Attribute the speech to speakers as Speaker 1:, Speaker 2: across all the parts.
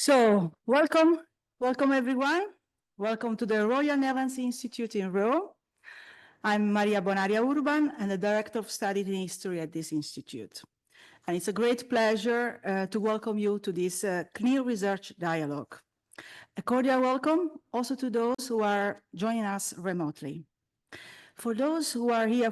Speaker 1: Welcome everyone. Welcome to the Royal Netherlands Institute in Rome. I'm Maria Bonaria Urban and the Director of Studies in History at this institute. And it's a great pleasure to welcome you to this KNIR Research Dialogue. A cordial welcome also to those who are joining us remotely. For those who are here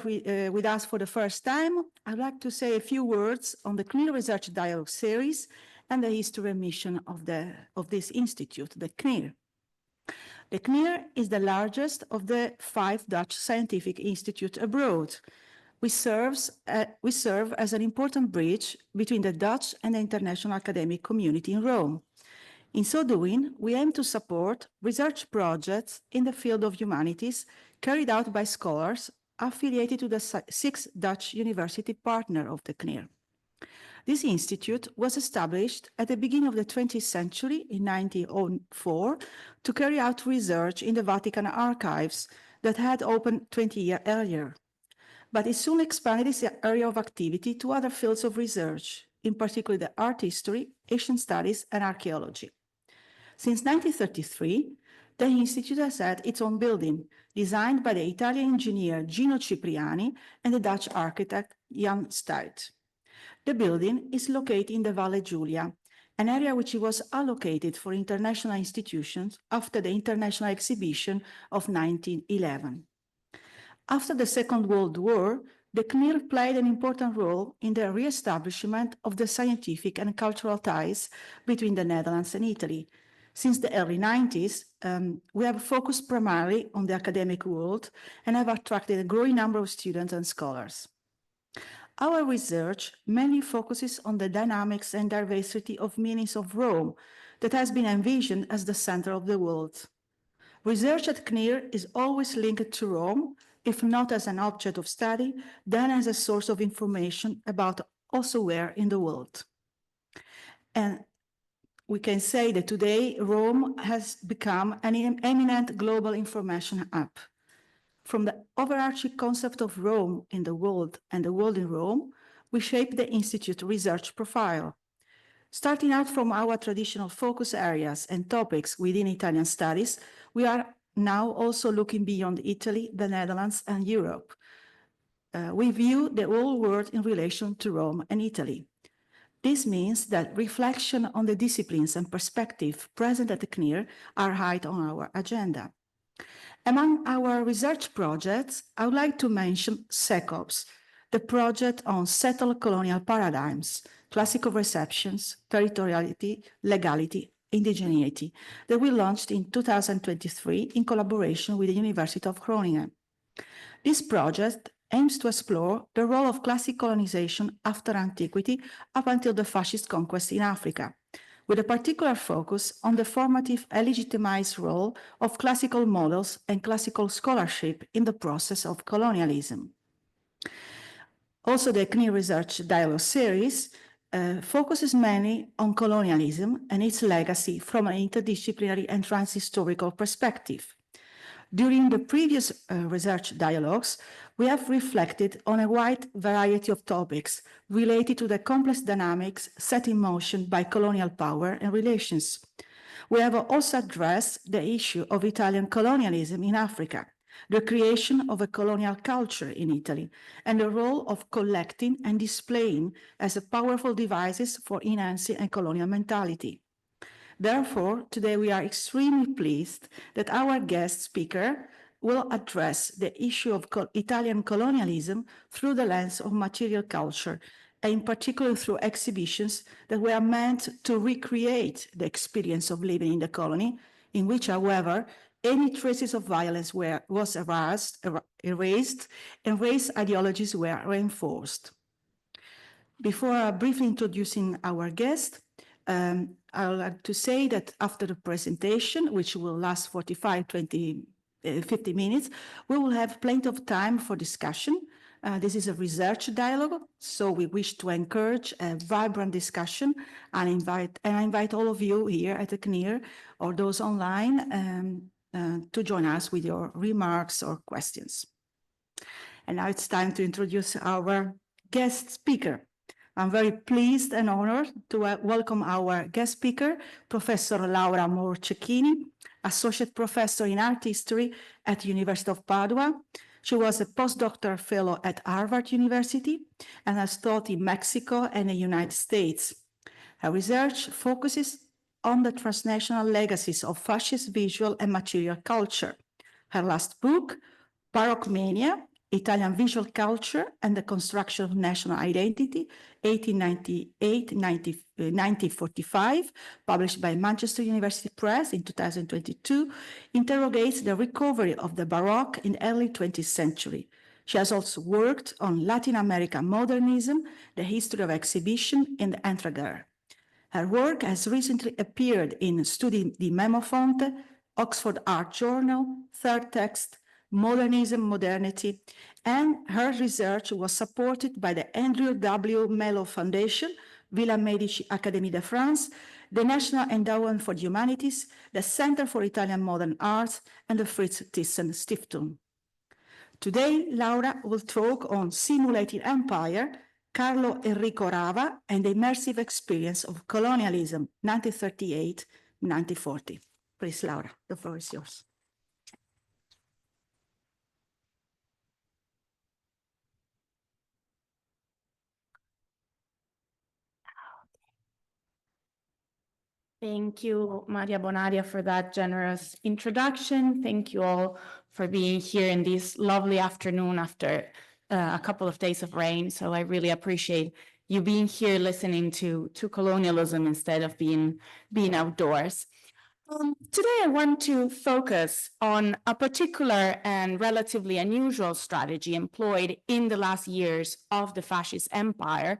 Speaker 1: with us for the first time, I'd like to say a few words on the KNIR Research Dialogue series and the history and mission of this institute, the KNIR. The KNIR is the largest of the 5 Dutch scientific institutes abroad. We serve as an important bridge between the Dutch and the international academic community in Rome. In so doing, we aim to support research projects in the field of humanities carried out by scholars affiliated to the 6 Dutch university partner of the KNIR. This institute was established at the beginning of the 20th century in 1904 to carry out research in the Vatican archives that had opened 20 years earlier. But it soon expanded its area of activity to other fields of research, in particular the art history, Asian studies, and archaeology. Since 1933, the institute has had its own building, designed by the Italian engineer Gino Cipriani and the Dutch architect Jan Stuyt. The building is located in the Valle Giulia, an area which was allocated for international institutions after the International Exhibition of 1911. After the Second World War, the KNIR played an important role in the re-establishment of the scientific and cultural ties between the Netherlands and Italy. Since the early 90s, we have focused primarily on the academic world and have attracted a growing number of students and scholars. Our research mainly focuses on the dynamics and diversity of meanings of Rome that has been envisioned as the center of the world. Research at KNIR is always linked to Rome, if not as an object of study, then as a source of information about also where in the world. And we can say that today Rome has become an eminent global information hub. From the overarching concept of Rome in the world and the world in Rome, we shape the Institute research profile. Starting out from our traditional focus areas and topics within Italian studies, we are now also looking beyond Italy, the Netherlands, and Europe. We view the whole world in relation to Rome and Italy. This means that reflection on the disciplines and perspective present at the KNIR are high on our agenda. Among our research projects, I would like to mention SECOPS, the project on settled colonial paradigms, classical receptions, territoriality, legality, indigeneity, that we launched in 2023 in collaboration with the University of Groningen. This project aims to explore the role of classic colonization after antiquity up until the fascist conquest in Africa, with a particular focus on the formative and legitimized role of classical models and classical scholarship in the process of colonialism. Also, the KNIR Research Dialogue series focuses mainly on colonialism and its legacy from an interdisciplinary and transhistorical perspective. During the previous research dialogues, we have reflected on a wide variety of topics related to the complex dynamics set in motion by colonial power and relations. We have also addressed the issue of Italian colonialism in Africa, the creation of a colonial culture in Italy, and the role of collecting and displaying as a powerful devices for enhancing a colonial mentality. Therefore, today we are extremely pleased that our guest speaker will address the issue of Italian colonialism through the lens of material culture, and in particular through exhibitions that were meant to recreate the experience of living in the colony, in which, however, any traces of violence was erased and race ideologies were reinforced. Before briefly introducing our guest, I would like to say that after the presentation, which will last 50 minutes, we will have plenty of time for discussion. This is a research dialogue, so we wish to encourage a vibrant discussion and I invite all of you here at the KNIR or those online to join us with your remarks or questions. And now it's time to introduce our guest speaker. I'm very pleased and honored to welcome our guest speaker, Professor Laura Moure Cecchini, Associate Professor in Art History at the University of Padua. She was a postdoctoral fellow at Harvard University and has taught in Mexico and the United States. Her research focuses on the transnational legacies of fascist visual and material culture. Her last book, Baroque Mania, Italian Visual Culture and the Construction of National Identity, 1898-1945, published by Manchester University Press in 2022, interrogates the recovery of the Baroque in the early 20th century. She has also worked on Latin American modernism, the history of exhibition, and the entreguerre. Her work has recently appeared in Studi di Memofonte, Oxford Art Journal, Third Text, Modernism, Modernity, and her research was supported by the Andrew W. Mellon Foundation, Villa Medici Académie de France, the National Endowment for the Humanities, the Center for Italian Modern Art, and the Fritz Thyssen Stiftung. Today, Laura will talk on Simulated Empire, Carlo Enrico Rava, and the immersive experience of colonialism, 1938-1940. Please, Laura, the floor is yours.
Speaker 2: Thank you, Maria Bonaria, for that generous introduction. Thank you all for being here in this lovely afternoon after a couple of days of rain. So I really appreciate you being here listening to colonialism instead of being outdoors. Today, I want to focus on a particular and relatively unusual strategy employed in the last years of the fascist empire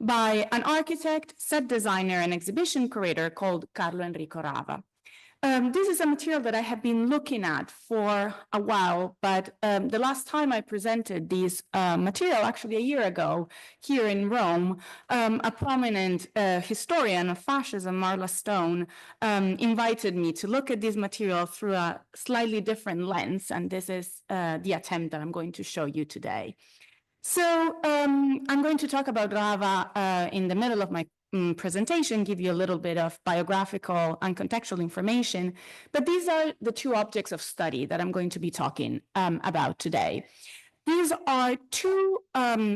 Speaker 2: by an architect, set designer, and exhibition curator called Carlo Enrico Rava. This is a material that I have been looking at for a while, but the last time I presented this material, actually a year ago, here in Rome, a prominent historian of fascism, Marla Stone, invited me to look at this material through a slightly different lens, and this is the attempt that I'm going to show you today. So I'm going to talk about Rava in the middle of my presentation, give you a little bit of biographical and contextual information, but these are the two objects of study that I'm going to be talking about today. These are two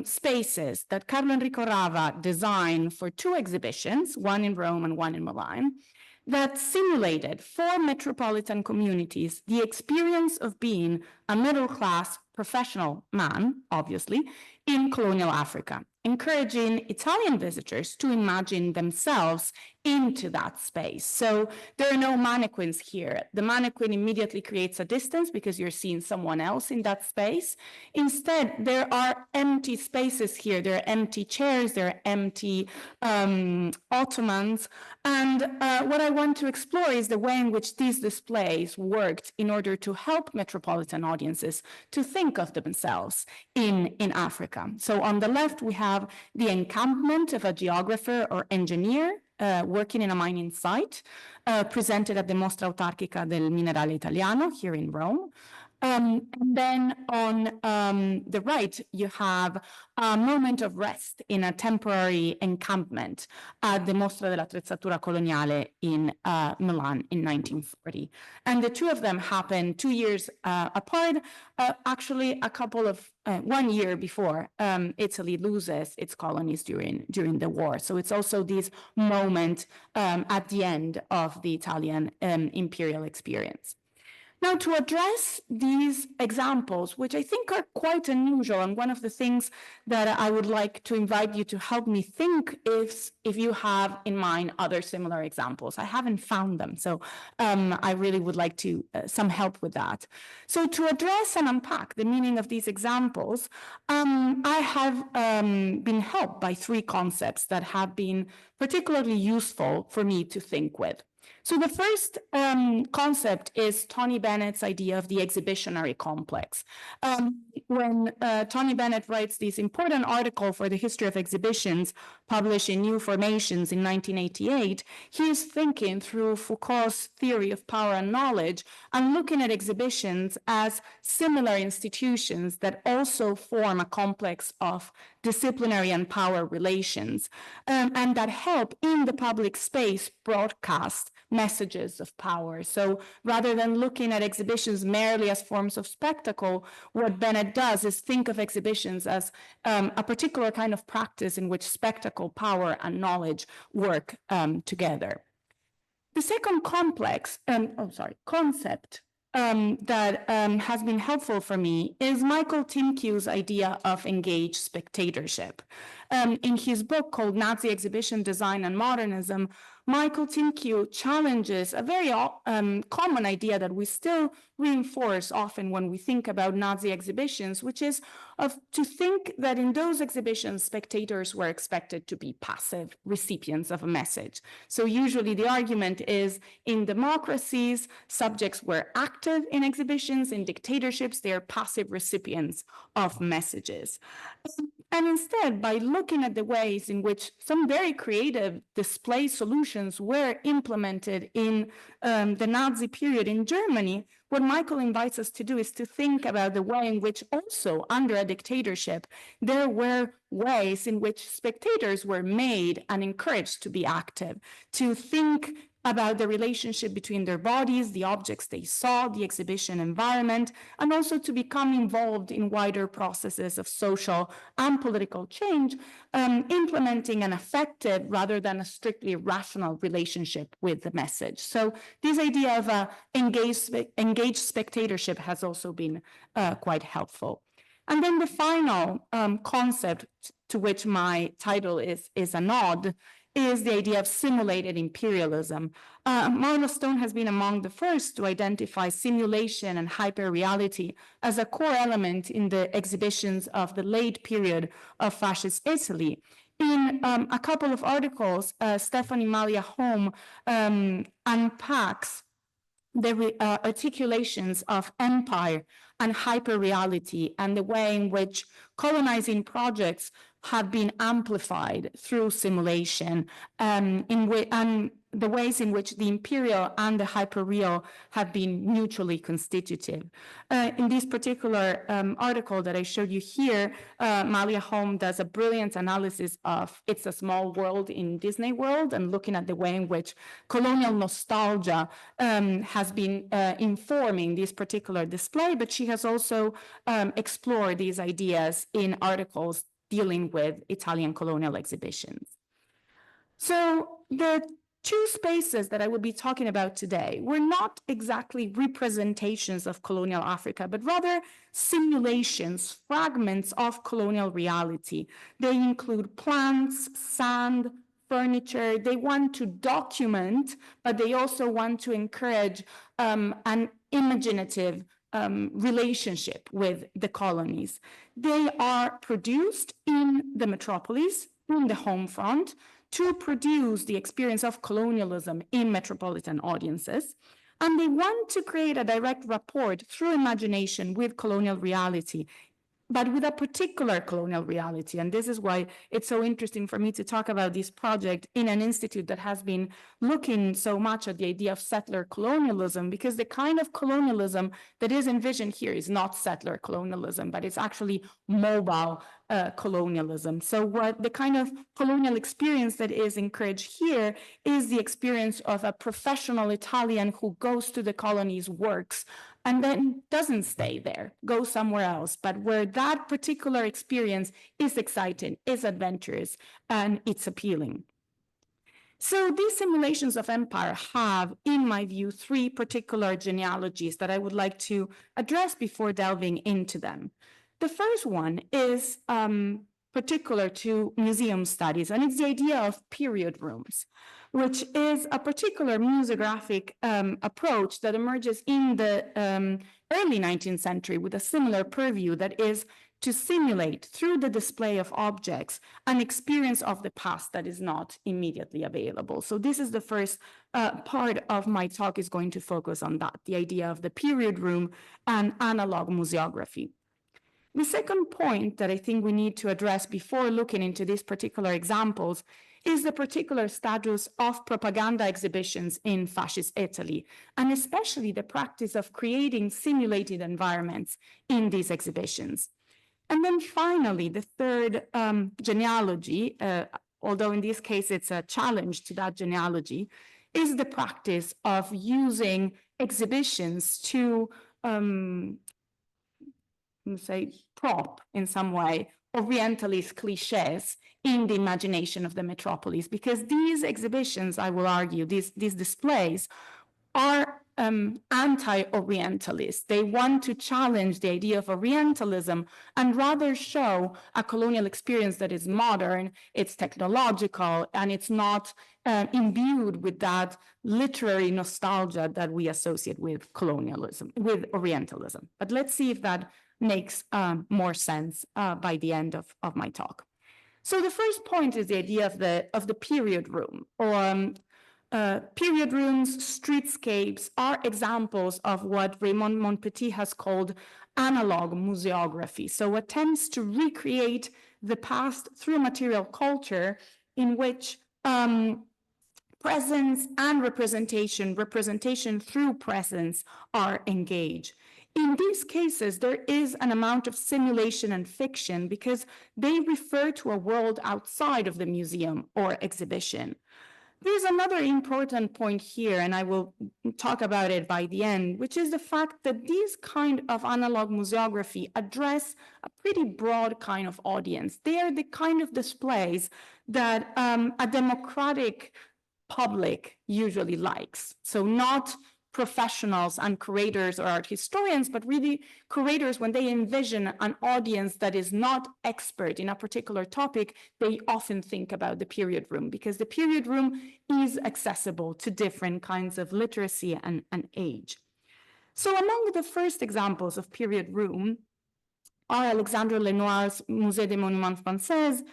Speaker 2: spaces that Carlo Enrico Rava designed for two exhibitions, one in Rome and one in Milan, that simulated for metropolitan communities the experience of being a middle-class professional man, obviously, in colonial Africa, encouraging Italian visitors to imagine themselves into that space. So there are no mannequins here. The mannequin immediately creates a distance because you're seeing someone else in that space. Instead, there are empty spaces here. There are empty chairs, there are empty ottomans. And what I want to explore is the way in which these displays worked in order to help metropolitan audiences to think of themselves in Africa. So on the left, we have the encampment of a geographer or engineer working in a mining site, presented at the Mostra Autarchica del Minerale Italiano here in Rome. And then on the right, you have a moment of rest in a temporary encampment at the Mostra dell'Attrezzatura Coloniale in Milan in 1940. And the two of them happened 2 years apart, actually a couple of 1 year before Italy loses its colonies during the war. So it's also this moment at the end of the Italian imperial experience. Now, to address these examples, which I think are quite unusual, and one of the things that I would like to invite you to help me think is if you have in mind other similar examples. I haven't found them, so I really would like to some help with that. So to address and unpack the meaning of these examples, I have been helped by three concepts that have been particularly useful for me to think with. So the first concept is Tony Bennett's idea of the exhibitionary complex. When Tony Bennett writes this important article for the history of exhibitions published in New Formations in 1988, he is thinking through Foucault's theory of power and knowledge and looking at exhibitions as similar institutions that also form a complex of disciplinary and power relations, and that help in the public space broadcast messages of power. So rather than looking at exhibitions merely as forms of spectacle, what Bennett does is think of exhibitions as a particular kind of practice in which spectacle, power, and knowledge work together. The second concept that has been helpful for me is Michael Timkew's idea of engaged spectatorship. In his book called Nazi Exhibition Design and Modernism, Michael Timkew challenges a very common idea that we still reinforce often when we think about Nazi exhibitions, which is to think that in those exhibitions, spectators were expected to be passive recipients of a message. So usually the argument is in democracies, subjects were active in exhibitions. In dictatorships, they are passive recipients of messages. And instead, by looking at the ways in which some very creative display solutions were implemented in the Nazi period in Germany, what Michael invites us to do is to think about the way in which also under a dictatorship, there were ways in which spectators were made and encouraged to be active, to think about the relationship between their bodies, the objects they saw, the exhibition environment, and also to become involved in wider processes of social and political change, implementing an affective rather than a strictly rational relationship with the message. So this idea of engaged spectatorship has also been quite helpful. And then the final concept to which my title is a nod is the idea of simulated imperialism. Marla Stone has been among the first to identify simulation and hyperreality as a core element in the exhibitions of the late period of fascist Italy. In a couple of articles, Stephanie Malia Home unpacks the articulations of empire and hyperreality and the way in which colonizing projects have been amplified through simulation, and the ways in which the imperial and the hyperreal have been mutually constitutive. In this particular article that I showed you here, Malia Home does a brilliant analysis of It's a Small World in Disney World and looking at the way in which colonial nostalgia has been informing this particular display, but she has also explored these ideas in articles dealing with Italian colonial exhibitions. So the two spaces that I will be talking about today were not exactly representations of colonial Africa, but rather simulations, fragments of colonial reality. They include plants, sand, furniture. They want to document, but they also want to encourage an imaginative relationship with the colonies. They are produced in the metropolis, in the home front, to produce the experience of colonialism in metropolitan audiences. And they want to create a direct rapport through imagination with colonial reality, but with a particular colonial reality. And this is why it's so interesting for me to talk about this project in an institute that has been looking so much at the idea of settler colonialism, because the kind of colonialism that is envisioned here is not settler colonialism, but it's actually mobile colonialism. So what the kind of colonial experience that is encouraged here is the experience of a professional Italian who goes to the colonies, works, and then doesn't stay there, goes somewhere else, but where that particular experience is exciting, is adventurous, and it's appealing. So these simulations of empire have, in my view, three particular genealogies that I would like to address before delving into them. The first one is particular to museum studies, and it's the idea of period rooms, which is a particular museographic approach that emerges in the early 19th century with a similar purview that is to simulate through the display of objects an experience of the past that is not immediately available. So this is the first part of my talk is going to focus on that, the idea of the period room and analog museography. The second point that I think we need to address before looking into these particular examples is the particular status of propaganda exhibitions in fascist Italy, and especially the practice of creating simulated environments in these exhibitions. And then finally, the third genealogy, although in this case it's a challenge to that genealogy, is the practice of using exhibitions to say, prop in some way Orientalist cliches in the imagination of the metropolis, because these exhibitions, I will argue, these displays are anti-Orientalist. They want to challenge the idea of Orientalism and rather show a colonial experience that is modern, it's technological, and it's not imbued with that literary nostalgia that we associate with colonialism, with Orientalism. But let's see if that makes more sense by the end of my talk. So the first point is the idea of the period room, or period rooms, streetscapes are examples of what Raymond Monpetit has called analog museography. So attempts to recreate the past through material culture in which presence and representation through presence are engaged. In these cases, there is an amount of simulation and fiction because they refer to a world outside of the museum or exhibition. There's another important point here, and I will talk about it by the end, which is the fact that these kind of analog museography address a pretty broad kind of audience. They are the kind of displays that a democratic public usually likes. So not professionals and curators or art historians, but really curators, when they envision an audience that is not expert in a particular topic, they often think about the period room because the period room is accessible to different kinds of literacy and age. So among the first examples of period room are Alexandre Lenoir's Musée des Monuments Français,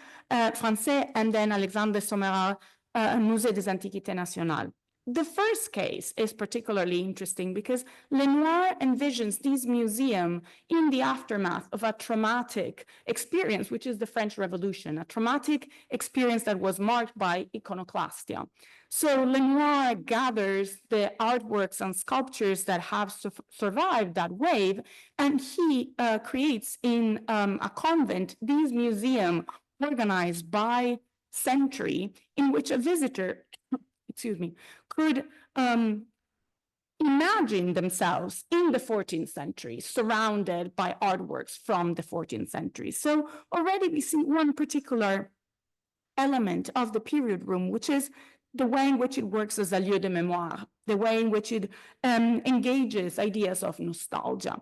Speaker 2: and then Alexandre de Sommerard, Musée des Antiquités Nationales. The first case is particularly interesting because Lenoir envisions this museum in the aftermath of a traumatic experience, which is the French Revolution, a traumatic experience that was marked by iconoclastia. So Lenoir gathers the artworks and sculptures that have survived that wave, and he creates in a convent this museum organized by century in which a visitor could imagine themselves in the 14th century, surrounded by artworks from the 14th century. So already we see one particular element of the period room, which is the way in which it works as a lieu de mémoire, the way in which it engages ideas of nostalgia.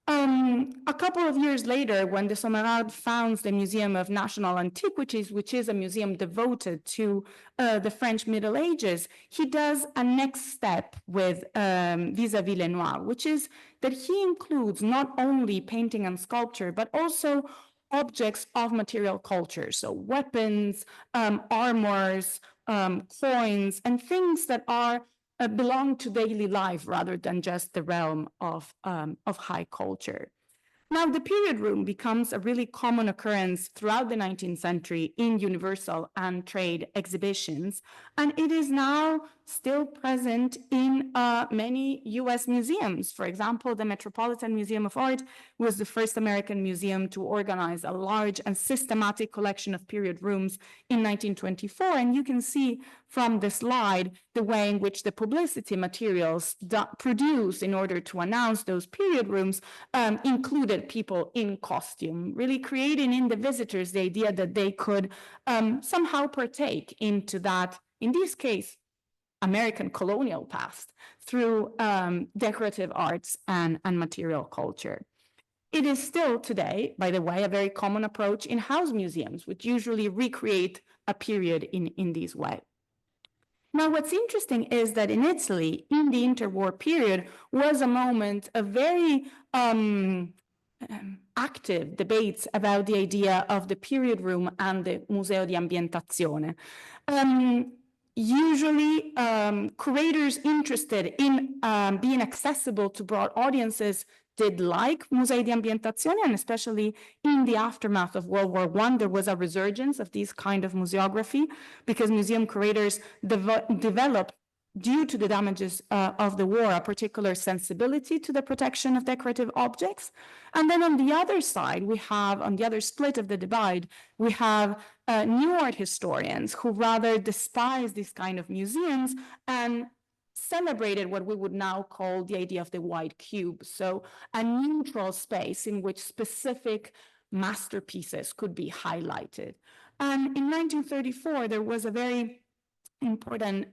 Speaker 2: A couple of years later, when de Sommerard founds the Museum of National Antiquities, which is a museum devoted to the French Middle Ages, he does a next step with vis-a-vis Lenoir, which is that he includes not only painting and sculpture, but also objects of material culture, so weapons, armors, coins, and things that are belong to daily life rather than just the realm of high culture. Now, the period room becomes a really common occurrence throughout the 19th century in universal and trade exhibitions, and it is now still present in many US museums. For example, the Metropolitan Museum of Art was the first American museum to organize a large and systematic collection of period rooms in 1924, and you can see from the slide the way in which the publicity materials produced in order to announce those period rooms included people in costume, really creating in the visitors the idea that they could somehow partake into that, in this case, American colonial past through decorative arts and material culture. It is still today, by the way, a very common approach in house museums, which usually recreate a period in this way. Now, what's interesting is that in Italy, in the interwar period, was a moment of very active debates about the idea of the period room and the Museo di Ambientazione. Usually, curators interested in being accessible to broad audiences did like Musei di Ambientazione, and especially in the aftermath of World War I, there was a resurgence of this kind of museography because museum curators developed, due to the damages of the war, a particular sensibility to the protection of decorative objects. And then on the other side, we have, on the other split of the divide, we have new art historians who rather despise these kind of museums and celebrated what we would now call the idea of the white cube. So a neutral space in which specific masterpieces could be highlighted. And in 1934, there was a very important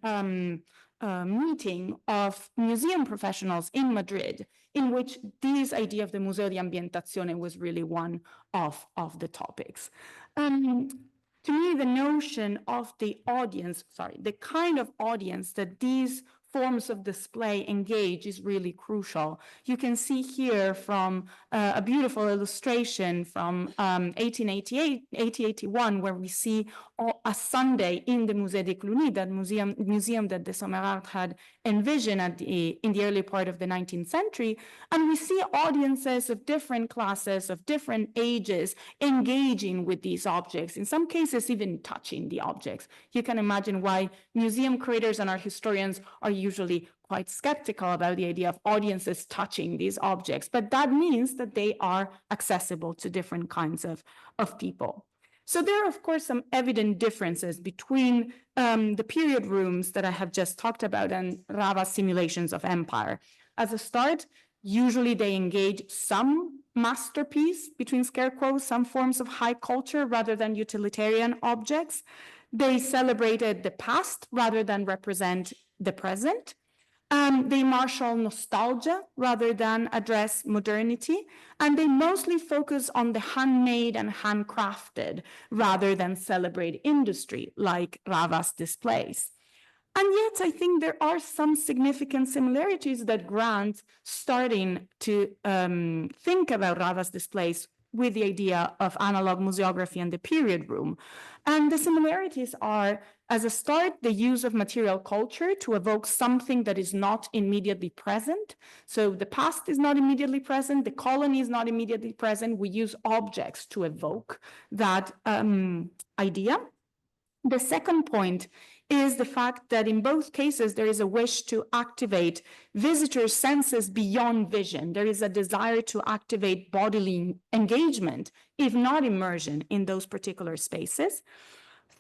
Speaker 2: meeting of museum professionals in Madrid, in which this idea of the Museo di Ambientazione was really one of the topics. To me, the notion of the audience, the kind of audience that these forms of display engage is really crucial. You can see here from a beautiful illustration from 1881, where we see a Sunday in the Musée de Cluny, that museum that the Sommerard had envisioned in the early part of the 19th century. And we see audiences of different classes, of different ages, engaging with these objects, in some cases even touching the objects. You can imagine why museum curators and art historians are usually quite skeptical about the idea of audiences touching these objects, but that means that they are accessible to different kinds of people. So there are, of course, some evident differences between the period rooms that I have just talked about and Rava's simulations of empire. As a start, usually they engage some masterpiece, between scare quotes, some forms of high culture rather than utilitarian objects. They celebrated the past rather than represent the present. They marshal nostalgia rather than address modernity, and they mostly focus on the handmade and handcrafted rather than celebrate industry like Rava's displays. And yet, I think there are some significant similarities that grant starting to think about Rava's displays with the idea of analog museography and the period room. And the similarities are, as a start, the use of material culture to evoke something that is not immediately present. So the past is not immediately present, the colony is not immediately present. We use objects to evoke that idea. The second point is the fact that in both cases, there is a wish to activate visitors' senses beyond vision. There is a desire to activate bodily engagement, if not immersion, in those particular spaces.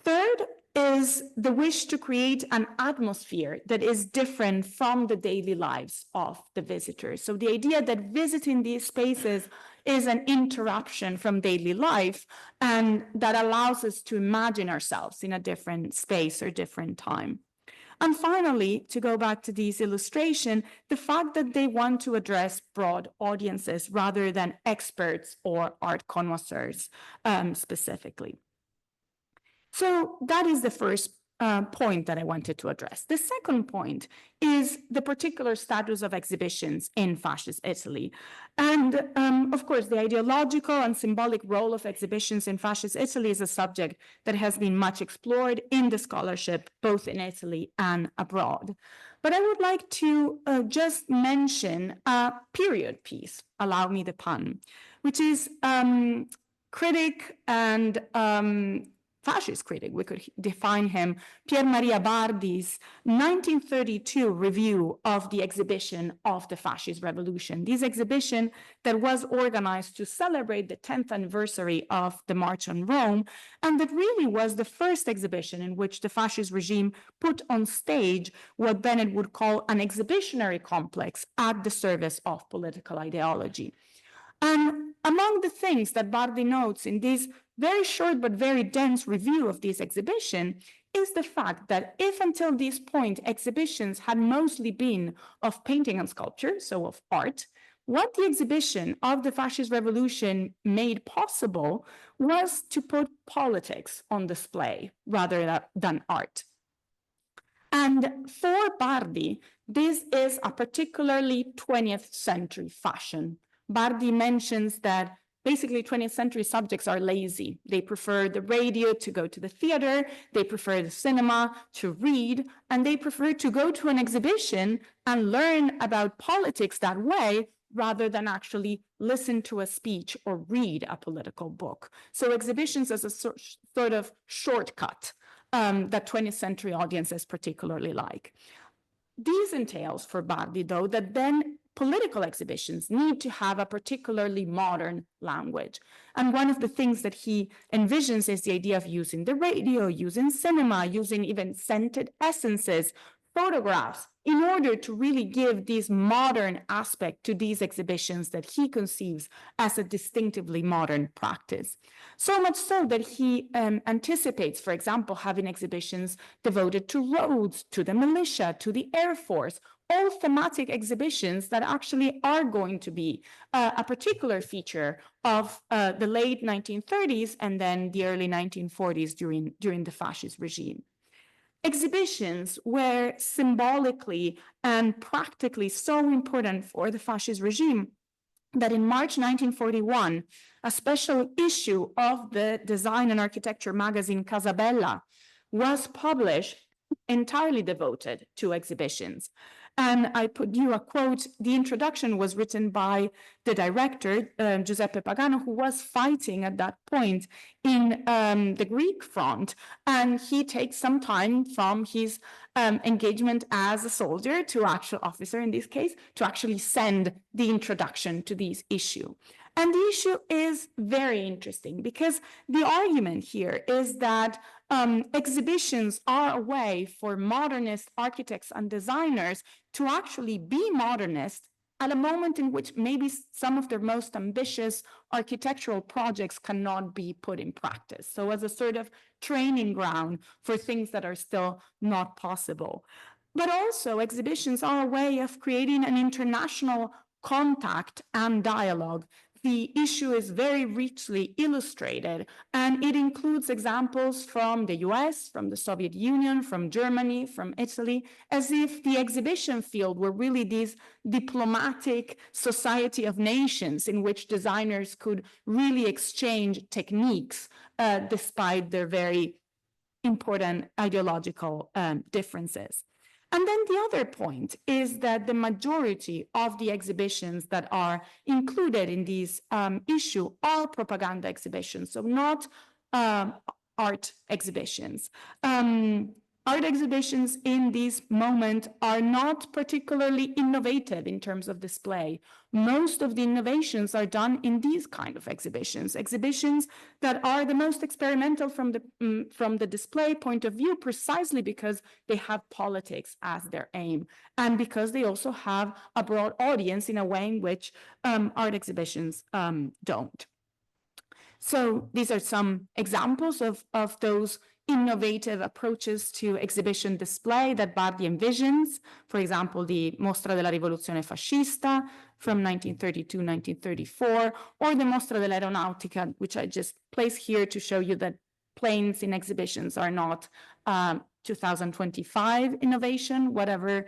Speaker 2: Third is the wish to create an atmosphere that is different from the daily lives of the visitors. So the idea that visiting these spaces is an interruption from daily life, and that allows us to imagine ourselves in a different space or different time. And finally, to go back to this illustration, the fact that they want to address broad audiences rather than experts or art connoisseurs specifically. So that is the first point that I wanted to address. The second point is the particular status of exhibitions in fascist Italy. And of course, the ideological and symbolic role of exhibitions in fascist Italy is a subject that has been much explored in the scholarship, both in Italy and abroad. But I would like to just mention a period piece, allow me the pun, which is critic and fascist critic, we could define him, Pier Maria Bardi's 1932 review of the exhibition of the fascist revolution. This exhibition that was organized to celebrate the 10th anniversary of the March on Rome, and that really was the first exhibition in which the fascist regime put on stage what Bennett would call an exhibitionary complex at the service of political ideology. And among the things that Bardi notes in this very short but very dense review of this exhibition is the fact that if until this point exhibitions had mostly been of painting and sculpture, so of art, what the exhibition of the fascist revolution made possible was to put politics on display rather than art. And for Bardi, this is a particularly 20th century fashion. Bardi mentions that basically 20th century subjects are lazy. They prefer the radio to go to the theater, they prefer the cinema to read, and they prefer to go to an exhibition and learn about politics that way rather than actually listen to a speech or read a political book. So exhibitions as a sort of shortcut that 20th century audiences particularly like. These entails for Bardi, though, that then political exhibitions need to have a particularly modern language. And one of the things that he envisions is the idea of using the radio, using cinema, using even scented essences, photographs, in order to really give this modern aspect to these exhibitions that he conceives as a distinctively modern practice. So much so that he anticipates, for example, having exhibitions devoted to roads, to the militia, to the Air Force, all thematic exhibitions that actually are going to be a particular feature of the late 1930s and then the early 1940s during the fascist regime. Exhibitions were symbolically and practically so important for the fascist regime that in March 1941, a special issue of the design and architecture magazine Casabella was published entirely devoted to exhibitions. And I put you a quote. The introduction was written by the director, Giuseppe Pagano, who was fighting at that point in the Greek front. And he takes some time from his engagement as a soldier to actual officer in this case, to actually send the introduction to this issue. And the issue is very interesting because the argument here is that exhibitions are a way for modernist architects and designers to actually be modernist at a moment in which maybe some of their most ambitious architectural projects cannot be put in practice. So as a sort of training ground for things that are still not possible. But also exhibitions are a way of creating an international contact and dialogue. The issue is very richly illustrated, and it includes examples from the US, from the Soviet Union, from Germany, from Italy, as if the exhibition field were really this diplomatic society of nations in which designers could really exchange techniques despite their very important ideological differences. And then the other point is that the majority of the exhibitions that are included in this issue are propaganda exhibitions, so not art exhibitions. Art exhibitions in this moment are not particularly innovative in terms of display. Most of the innovations are done in these kind of exhibitions, exhibitions that are the most experimental from the display point of view, precisely because they have politics as their aim, and because they also have a broad audience in a way in which art exhibitions don't. So these are some examples of those innovative approaches to exhibition display that Bardi envisions. For example, the Mostra della Rivoluzione Fascista from 1932-1934, or the Mostra dell'Aeronautica, which I just place here to show you that planes in exhibitions are not 2025 innovation, whatever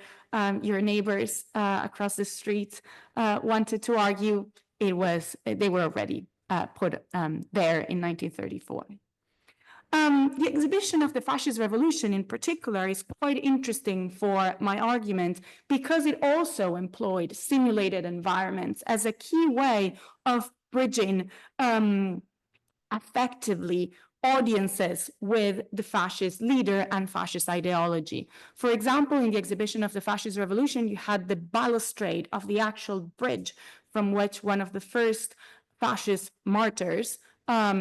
Speaker 2: your neighbors across the street wanted to argue. They were already put there in 1934. The exhibition of the fascist revolution in particular is quite interesting for my argument because it also employed simulated environments as a key way of bridging effectively audiences with the fascist leader and fascist ideology. For example, in the exhibition of the fascist revolution, you had the balustrade of the actual bridge from which one of the first fascist martyrs,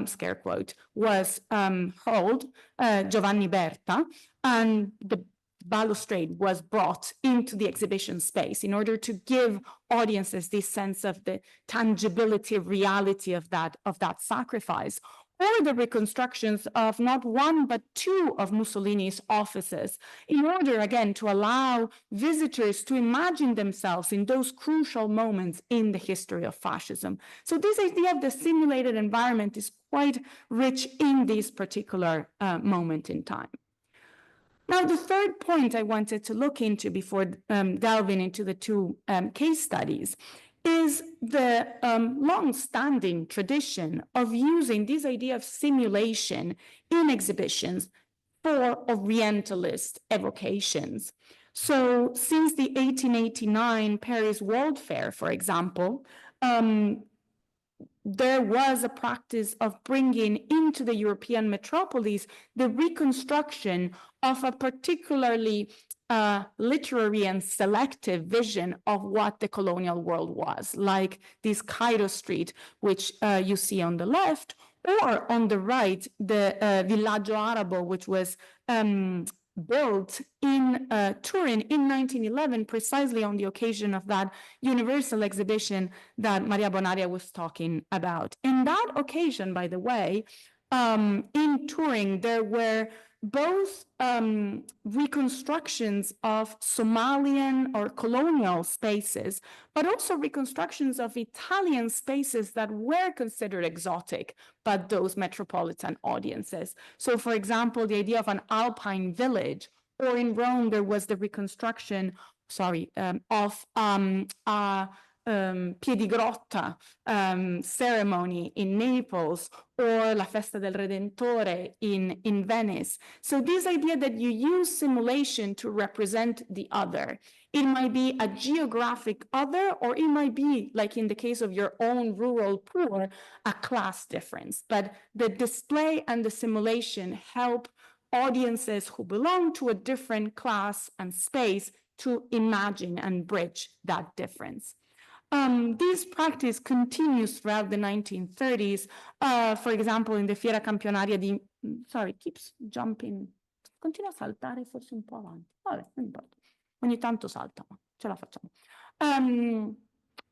Speaker 2: scare quote, was hurled, Giovanni Berta, and the balustrade was brought into the exhibition space in order to give audiences this sense of the tangibility, reality of that sacrifice. Or the reconstructions of not one, but two of Mussolini's offices, in order, again, to allow visitors to imagine themselves in those crucial moments in the history of fascism. So this idea of the simulated environment is quite rich in this particular moment in time. Now, the third point I wanted to look into before delving into the two case studies is the long-standing tradition of using this idea of simulation in exhibitions for Orientalist evocations. So since the 1889 Paris World Fair, for example, there was a practice of bringing into the European metropolis the reconstruction of a particularly literary and selective vision of what the colonial world was, like this Cairo street, which you see on the left, or on the right, the Villaggio Arabo, which was built in Turin in 1911, precisely on the occasion of that universal exhibition that Maria Bonaria was talking about. In that occasion, by the way, in Turin, there were both reconstructions of Somalian or colonial spaces, but also reconstructions of Italian spaces that were considered exotic by those metropolitan audiences. So, for example, the idea of an alpine village, or in Rome, there was the reconstruction, of Piedigrotta ceremony in Naples, or La Festa del Redentore in Venice. So this idea that you use simulation to represent the other. It might be a geographic other, or it might be, like in the case of your own rural poor, a class difference. But the display and the simulation help audiences who belong to a different class and space to imagine and bridge that difference. This practice continues throughout the 1930s. For example, in the Fiera Campionaria di... Sorry, keeps jumping. Continua a saltare forse un po' avanti. Vabbè, non importa. Ogni tanto salta, ma ce la facciamo.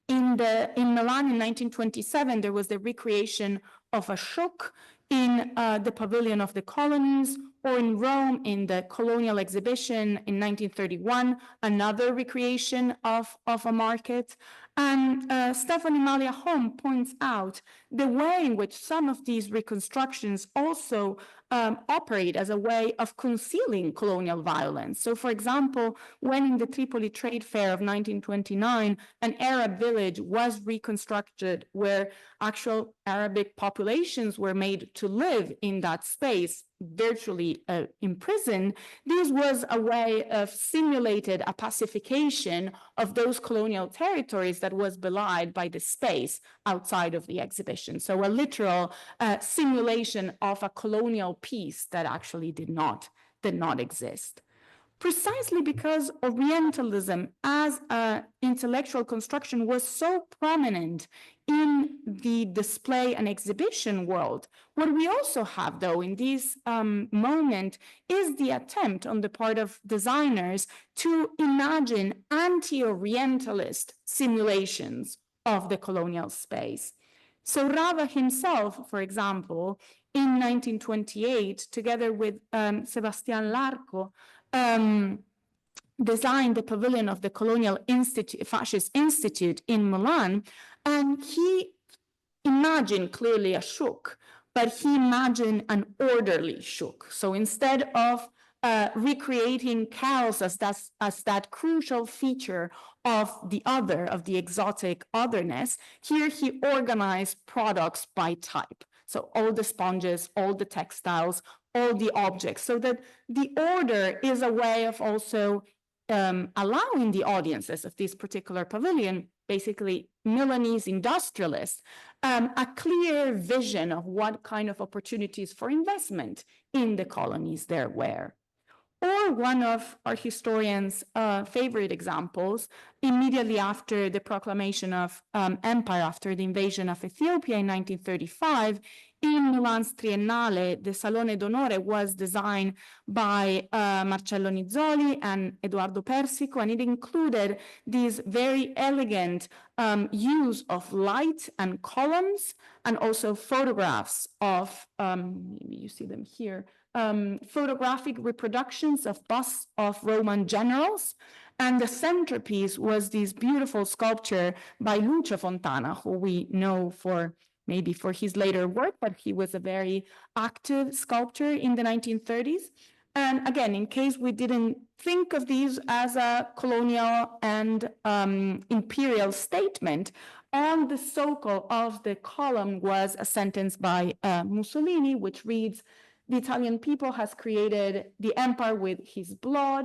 Speaker 2: In Milan in 1927, there was the recreation of a shuk in the Pavilion of the Colonies, or in Rome in the Colonial Exhibition in 1931, another recreation of a market. And Stephanie Malia Home points out the way in which some of these reconstructions also operate as a way of concealing colonial violence. So, for example, when in the Tripoli Trade Fair of 1929, an Arab village was reconstructed where actual Arabic populations were made to live in that space, virtually imprisoned, this was a way of simulated a pacification of those colonial territories that was belied by the space outside of the exhibition. So a literal simulation of a colonial peace that actually did not exist. Precisely because Orientalism as an intellectual construction was so prominent in the display and exhibition world, what we also have, though, in this moment is the attempt on the part of designers to imagine anti-Orientalist simulations of the colonial space. So Rava himself, for example, in 1928, together with Sebastian Larco, designed the pavilion of the Colonial Fascist Institute in Milan, and he imagined clearly a shuk, but he imagined an orderly shuk. So instead of recreating chaos as that crucial feature of the other, of the exotic otherness, here he organized products by type. So all the sponges, all the textiles, all the objects, so that the order is a way of also allowing the audiences of this particular pavilion, basically Milanese industrialists, a clear vision of what kind of opportunities for investment in the colonies there were. Or one of our historians' favorite examples, immediately after the proclamation of empire, after the invasion of Ethiopia in 1935, in Milan's Triennale, the Salone d'Onore was designed by Marcello Nizzoli and Edoardo Persico, and it included this very elegant use of light and columns, and also photographs of, you see them here, photographic reproductions of busts of Roman generals. And the centerpiece was this beautiful sculpture by Lucio Fontana, who we know maybe for his later work, but he was a very active sculptor in the 1930s. And again, in case we didn't think of these as a colonial and imperial statement, on the socle of the column was a sentence by Mussolini, which reads, "The Italian people has created the empire with his blood.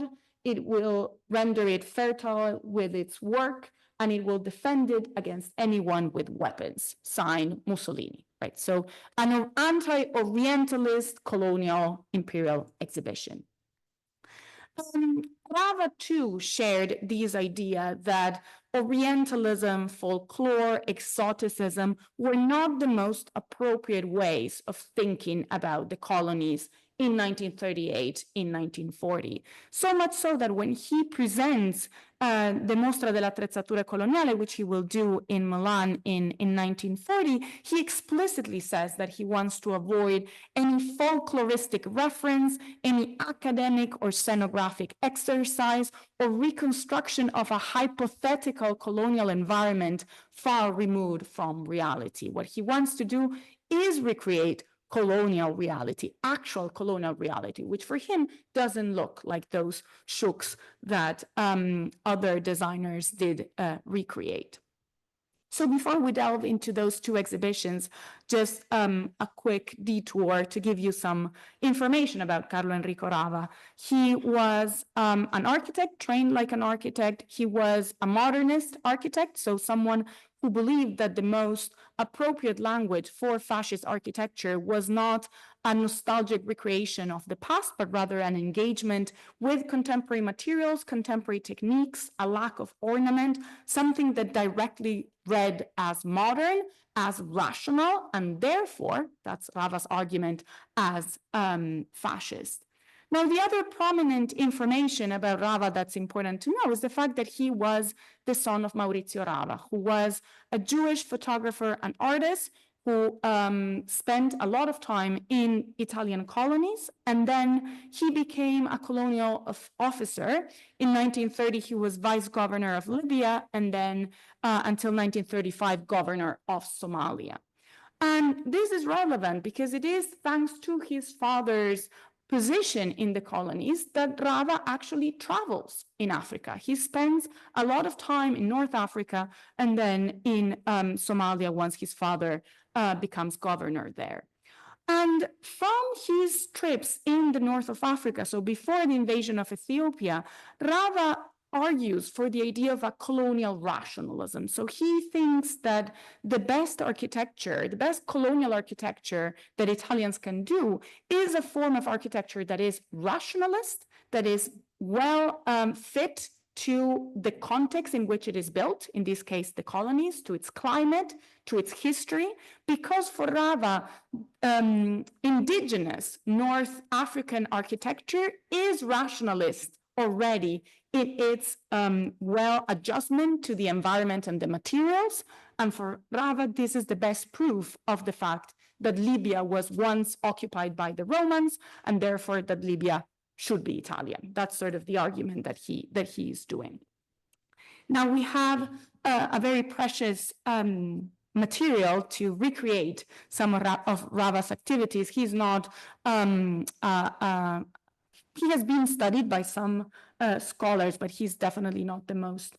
Speaker 2: It will render it fertile with its work, and it will defend it against anyone with weapons." Signed, Mussolini, right? So an anti-Orientalist colonial imperial exhibition. Rava too shared this idea that Orientalism, folklore, exoticism were not the most appropriate ways of thinking about the colonies in 1938, in 1940. So much so that when he presents the Mostra delle Attrezzature Coloniali, which he will do in Milan in 1940, he explicitly says that he wants to avoid any folkloristic reference, any academic or scenographic exercise, or reconstruction of a hypothetical colonial environment far removed from reality. What he wants to do is recreate colonial reality, actual colonial reality, which for him doesn't look like those shooks that other designers did recreate. So before we delve into those two exhibitions, just a quick detour to give you some information about Carlo Enrico Rava. He was an architect, trained like an architect. He was a modernist architect, so someone who believed that the most appropriate language for fascist architecture was not a nostalgic recreation of the past, but rather an engagement with contemporary materials, contemporary techniques, a lack of ornament, something that directly read as modern, as rational, and therefore, that's Rava's argument, as fascist. Now, the other prominent information about Rava that's important to know is the fact that he was the son of Maurizio Rava, who was a Jewish photographer and artist who spent a lot of time in Italian colonies, and then he became a colonial officer. In 1930, he was vice governor of Libya, and then until 1935, governor of Somalia. And this is relevant because it is thanks to his father's position in the colonies that Rava actually travels in Africa. He spends a lot of time in North Africa and then in Somalia once his father becomes governor there. And from his trips in the north of Africa, so before the invasion of Ethiopia, Rava argues for the idea of a colonial rationalism. So he thinks that the best architecture, the best colonial architecture that Italians can do is a form of architecture that is rationalist, that is well fit to the context in which it is built, in this case, the colonies, to its climate, to its history, because for Rava, indigenous North African architecture is rationalist already in its well adjustment to the environment and the materials. And for Rava, this is the best proof of the fact that Libya was once occupied by the Romans, and therefore that Libya should be Italian. That's sort of the argument that he is doing. Now we have a very precious material to recreate some of Rava's activities. He's not he has been studied by some scholars, but he's definitely not the most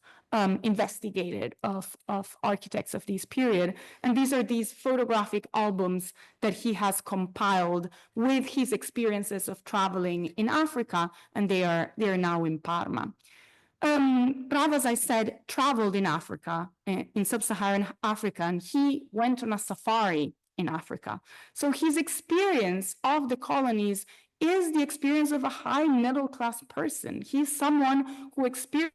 Speaker 2: investigated of architects of this period. And these are these photographic albums that he has compiled with his experiences of traveling in Africa, and they are now in Parma. Rava, as I said, traveled in Africa, in sub-Saharan Africa, and he went on a safari in Africa. So his experience of the colonies is the experience of a high middle-class person. He's someone who experiences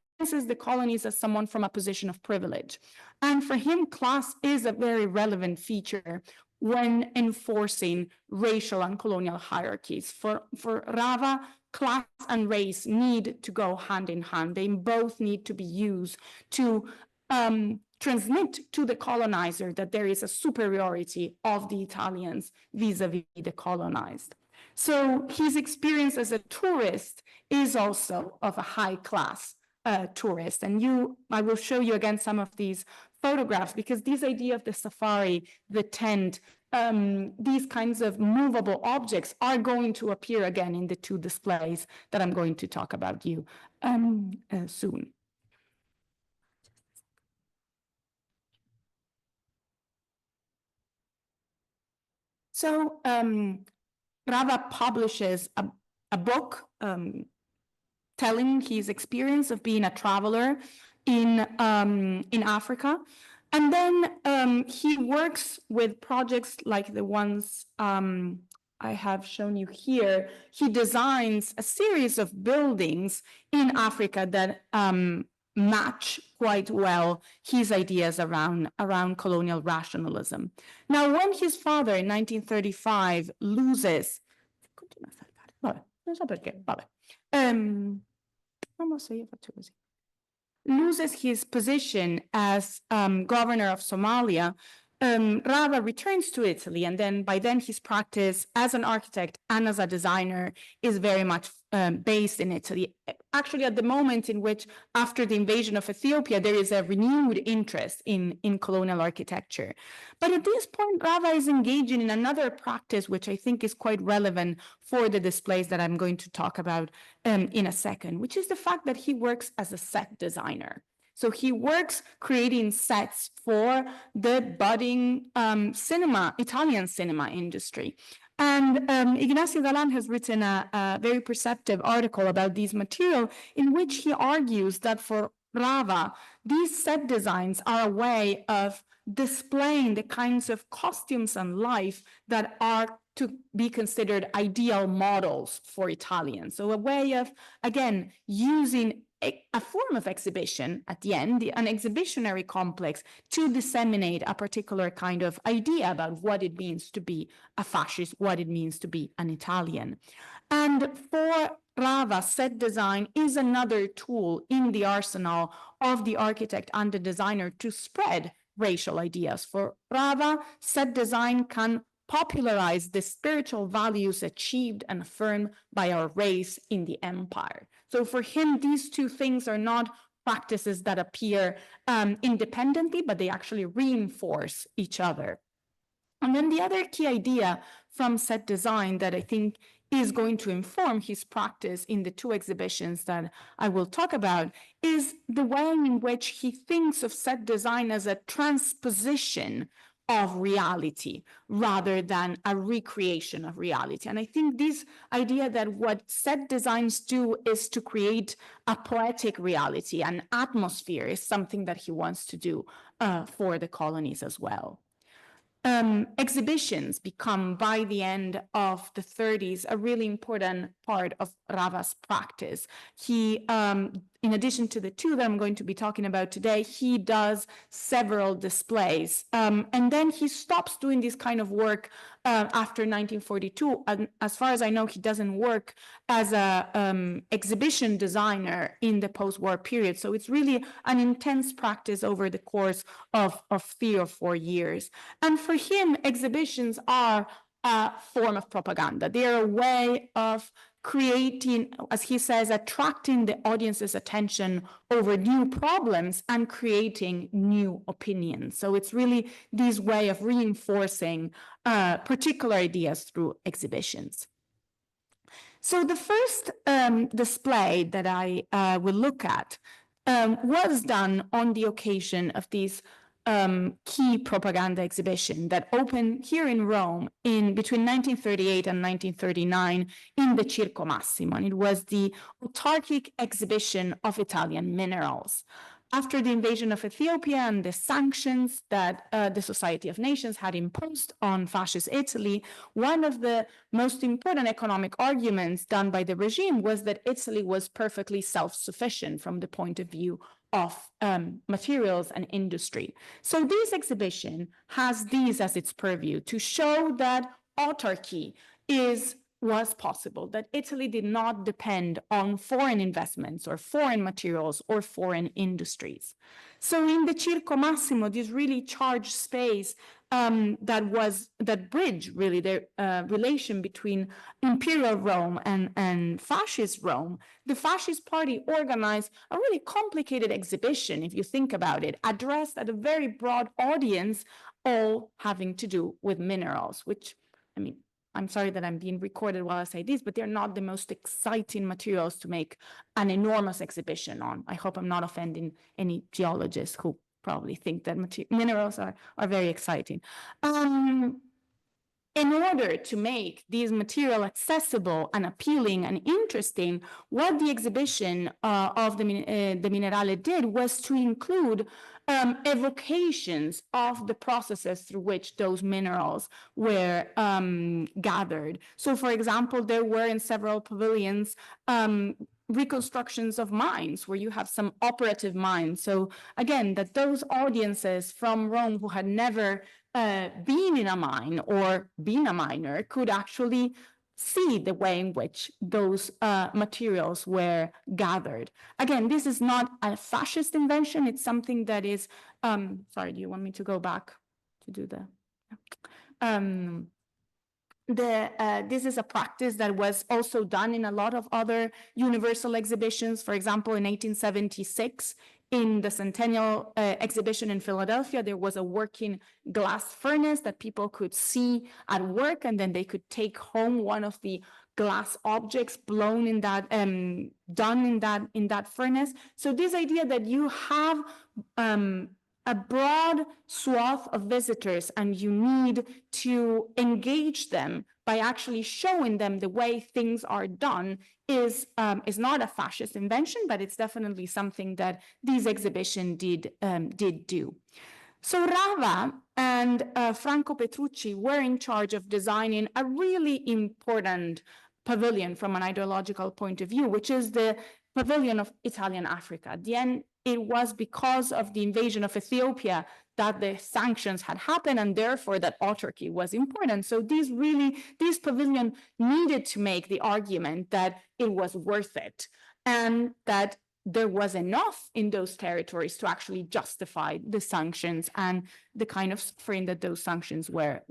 Speaker 2: the colonies as someone from a position of privilege. And for him, class is a very relevant feature when enforcing racial and colonial hierarchies. For Rava, class and race need to go hand in hand. They both need to be used to transmit to the colonizer that there is a superiority of the Italians vis-a-vis the colonized. So his experience as a tourist is also of a high-class tourist. And I will show you again some of these photographs, because this idea of the safari, the tent, these kinds of movable objects are going to appear again in the two displays that I'm going to talk about you soon. So Rava publishes a book telling his experience of being a traveler in Africa. And then he works with projects like the ones I have shown you here. He designs a series of buildings in Africa that match quite well his ideas around colonial rationalism. Now, when his father in 1935 loses, loses his position as governor of Somalia, Rava returns to Italy, and then by then his practice as an architect and as a designer is very much based in Italy. Actually, at the moment in which, after the invasion of Ethiopia, there is a renewed interest in colonial architecture. But at this point, Rava is engaging in another practice, which I think is quite relevant for the displays that I'm going to talk about in a second, which is the fact that he works as a set designer. So he works creating sets for the budding Italian cinema industry. And Ignacio Galan has written a very perceptive article about these material in which he argues that for Rava, these set designs are a way of displaying the kinds of costumes and life that are to be considered ideal models for Italians. So a way of, again, using a form of exhibition at the end, an exhibitionary complex, to disseminate a particular kind of idea about what it means to be a fascist, what it means to be an Italian. And for Rava, set design is another tool in the arsenal of the architect and the designer to spread racial ideas. For Rava, set design can popularize the spiritual values achieved and affirmed by our race in the empire. So for him, these two things are not practices that appear independently, but they actually reinforce each other. And then the other key idea from set design that I think is going to inform his practice in the two exhibitions that I will talk about is the way in which he thinks of set design as a transposition of reality rather than a recreation of reality. And I think this idea that what set designs do is to create a poetic reality, an atmosphere, is something that he wants to do for the colonies as well. Exhibitions become, by the end of the 30s, a really important part of Rava's practice. He, in addition to the two that I'm going to be talking about today, he does several displays. And then he stops doing this kind of work after 1942. And as far as I know, he doesn't work as an exhibition designer in the post-war period. So it's really an intense practice over the course of 3 or 4 years. And for him, exhibitions are a form of propaganda. They are a way of creating, as he says, attracting the audience's attention over new problems and creating new opinions. So it's really this way of reinforcing particular ideas through exhibitions. So the first display that I will look at was done on the occasion of these key propaganda exhibition that opened here in Rome between 1938 and 1939 in the Circo Massimo. And it was the Autarchic exhibition of Italian minerals. After the invasion of Ethiopia and the sanctions that the Society of Nations had imposed on fascist Italy, one of the most important economic arguments done by the regime was that Italy was perfectly self-sufficient from the point of view of materials and industry. So this exhibition has these as its purview to show that autarky was possible, that Italy did not depend on foreign investments or foreign materials or foreign industries. So in the Circo Massimo, this really charged space that bridged really the relation between imperial Rome and fascist Rome, the fascist party organized a really complicated exhibition, if you think about it, addressed at a very broad audience all having to do with minerals, which, I mean, I'm sorry that I'm being recorded while I say this, but they're not the most exciting materials to make an enormous exhibition on. I hope I'm not offending any geologists who probably think that minerals are very exciting. In order to make these material accessible and appealing and interesting, what the exhibition of the Minerale did was to include evocations of the processes through which those minerals were gathered. So, for example, there were in several pavilions reconstructions of mines where you have some operative mines. So again, that those audiences from Rome who had never been in a mine or been a miner could actually see the way in which those materials were gathered. Again, this is not a fascist invention. It's something that is, sorry, do you want me to go back to do the, this is a practice that was also done in a lot of other universal exhibitions. For example, in 1876, in the Centennial exhibition in Philadelphia, there was a working glass furnace that people could see at work, and then they could take home one of the glass objects blown in that, done in that furnace. So this idea that you have a broad swath of visitors and you need to engage them by actually showing them the way things are done is not a fascist invention, but it's definitely something that this exhibition did do. So Rava and Franco Petrucci were in charge of designing a really important pavilion from an ideological point of view, which is the pavilion of Italian Africa. At the end, it was because of the invasion of Ethiopia that the sanctions had happened, and therefore that autarky was important. So this pavilion needed to make the argument that it was worth it, and that there was enough in those territories to actually justify the sanctions and the kind of suffering that those sanctions were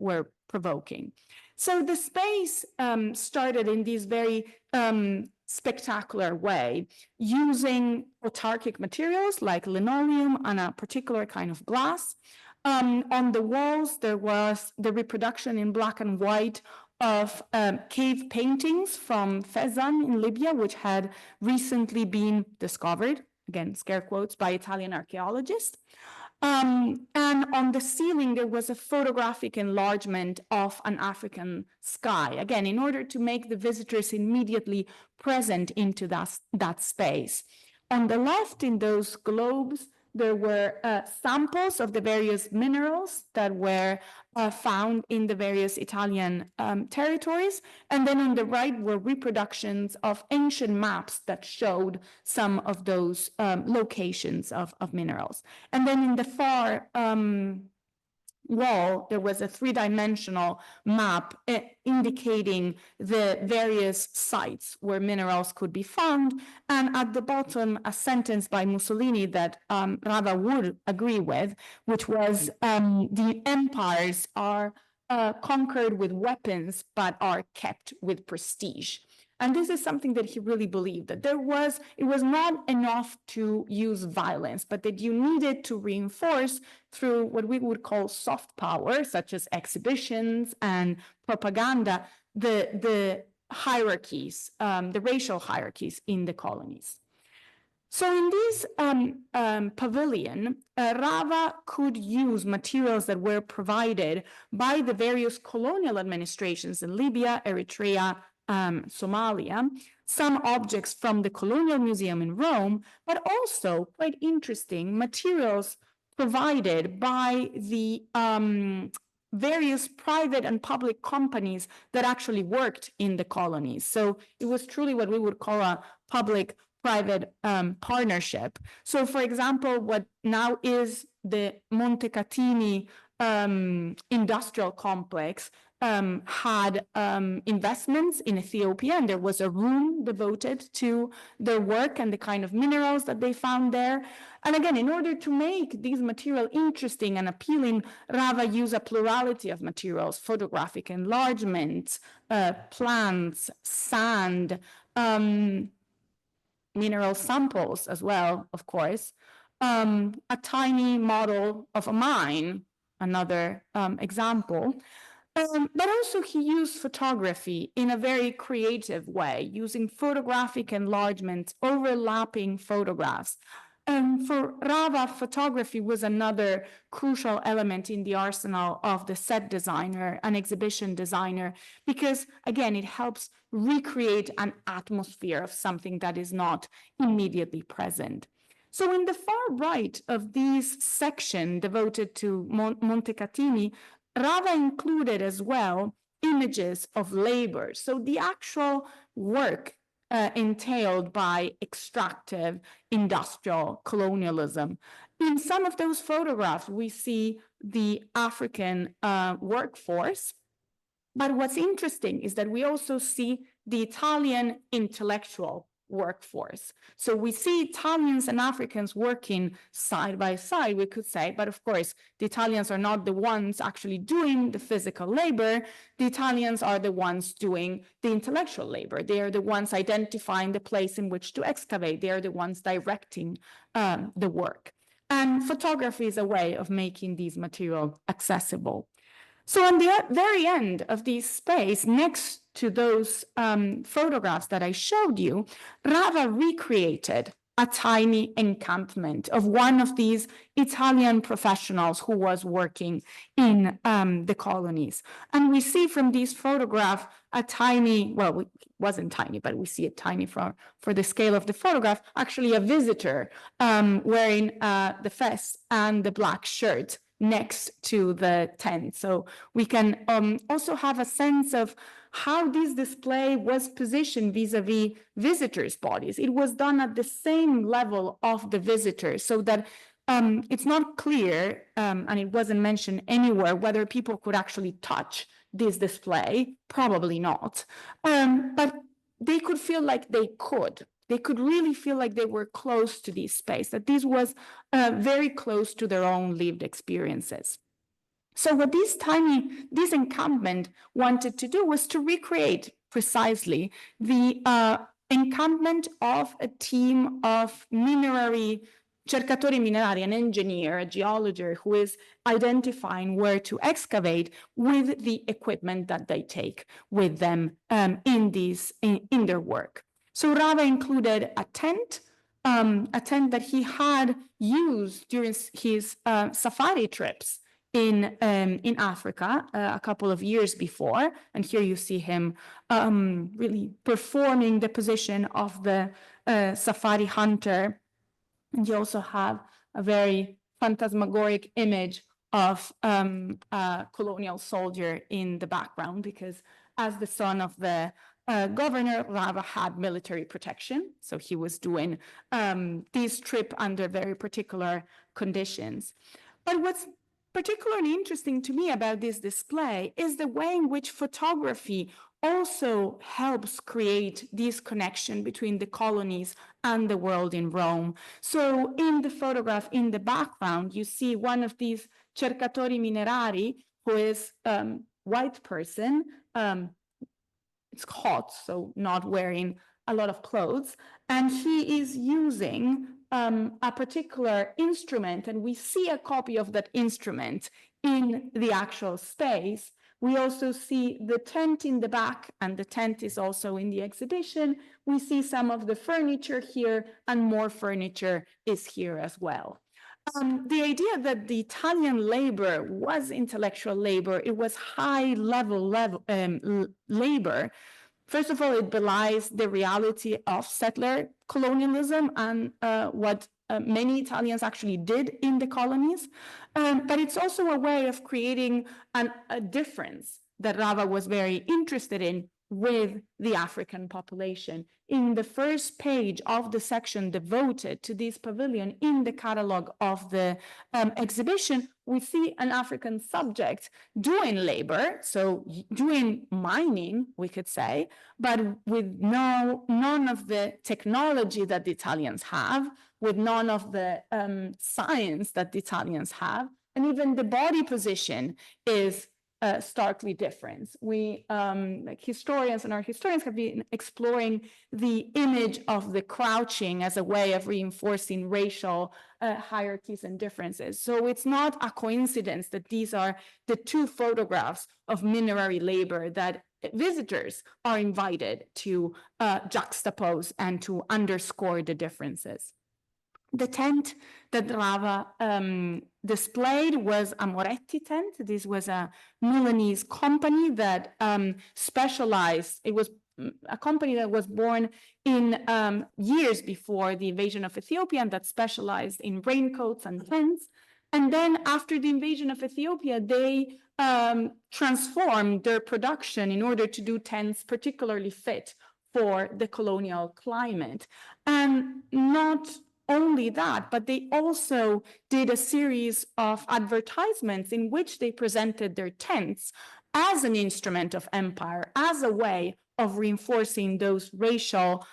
Speaker 2: provoking. So the space started in this very spectacular way, using autarchic materials like linoleum and a particular kind of glass. On the walls, there was the reproduction in black and white of cave paintings from Fezzan in Libya, which had recently been discovered, again, scare quotes, by Italian archaeologists. And on the ceiling, there was a photographic enlargement of an African sky, again, in order to make the visitors immediately present into that space. On the left, in those globes, there were samples of the various minerals that were found in the various Italian territories. And then on the right were reproductions of ancient maps that showed some of those locations of minerals. And then in the far wall, there was a three-dimensional map indicating the various sites where minerals could be found. And at the bottom, a sentence by Mussolini that Rava would agree with, which was, the empires are conquered with weapons, but are kept with prestige. And this is something that he really believed, that it was not enough to use violence, but that you needed to reinforce through what we would call soft power, such as exhibitions and propaganda, the hierarchies, the racial hierarchies in the colonies. So in this pavilion, Rava could use materials that were provided by the various colonial administrations in Libya, Eritrea, Somalia, some objects from the Colonial Museum in Rome, but also, quite interesting, materials provided by the various private and public companies that actually worked in the colonies. So it was truly what we would call a public-private partnership. So, for example, what now is the Montecatini industrial complex had investments in Ethiopia, and there was a room devoted to their work and the kind of minerals that they found there. And again, in order to make these materials interesting and appealing, Rava used a plurality of materials: photographic enlargements, plants, sand, mineral samples as well, of course, a tiny model of a mine, another example. But also he used photography in a very creative way, using photographic enlargements, overlapping photographs. For Rava, photography was another crucial element in the arsenal of the set designer, an exhibition designer, because again, it helps recreate an atmosphere of something that is not immediately present. So in the far right of this section devoted to Montecatini, Rava included as well images of labor. So the actual work entailed by extractive industrial colonialism. In some of those photographs, we see the African workforce. But what's interesting is that we also see the Italian intellectual workforce. So we see Italians and Africans working side by side, we could say, but of course, the Italians are not the ones actually doing the physical labor. The Italians are the ones doing the intellectual labor. They are the ones identifying the place in which to excavate. They are the ones directing the work. And photography is a way of making these materials accessible. So on the very end of this space, next to those photographs that I showed you, Rava recreated a tiny encampment of one of these Italian professionals who was working in the colonies. And we see from this photograph a tiny, well, it wasn't tiny, but we see it tiny for the scale of the photograph, actually a visitor wearing the vest and the black shirt next to the tent. So we can also have a sense of how this display was positioned vis-a-vis visitors' bodies. It was done at the same level of the visitors, so that it's not clear, and it wasn't mentioned anywhere, whether people could actually touch this display. Probably not. But they could feel like they could. They could really feel like they were close to this space, that this was very close to their own lived experiences. So what this encampment wanted to do was to recreate precisely the encampment of a team of cercatori minerari, an engineer, a geologist who is identifying where to excavate with the equipment that they take with them in their work. So Rava included a tent that he had used during his safari trips in Africa a couple of years before. And here you see him really performing the position of the safari hunter. And you also have a very phantasmagoric image of a colonial soldier in the background, because as the son of the governor, Rava had military protection. So he was doing this trip under very particular conditions. But what's particularly interesting to me about this display is the way in which photography also helps create this connection between the colonies and the world in Rome. So in the photograph in the background, you see one of these cercatori minerari, who is a white person. It's hot, so not wearing a lot of clothes. And he is using a particular instrument, and we see a copy of that instrument in the actual space. We also see the tent in the back, and the tent is also in the exhibition. We see some of the furniture here, and more furniture is here as well. The idea that the Italian labor was intellectual labor, it was high-level labor. First of all, it belies the reality of settler colonialism and what many Italians actually did in the colonies. But it's also a way of creating a difference that Rava was very interested in with the African population. In the first page of the section devoted to this pavilion in the catalog of the exhibition, we see an African subject doing labor, so doing mining, we could say, but with none of the technology that the Italians have, with none of the science that the Italians have, and even the body position is starkly different. We, like historians and art historians, have been exploring the image of the crouching as a way of reinforcing racial hierarchies and differences. So it's not a coincidence that these are the two photographs of minerary labor that visitors are invited to juxtapose and to underscore the differences. The tent that Rava displayed was a Moretti tent. This was a Milanese company that specialized. It was a company that was born in years before the invasion of Ethiopia and that specialized in raincoats and tents. And then after the invasion of Ethiopia, they transformed their production in order to do tents particularly fit for the colonial climate. And not only that, but they also did a series of advertisements in which they presented their tents as an instrument of empire, as a way of reinforcing those racial,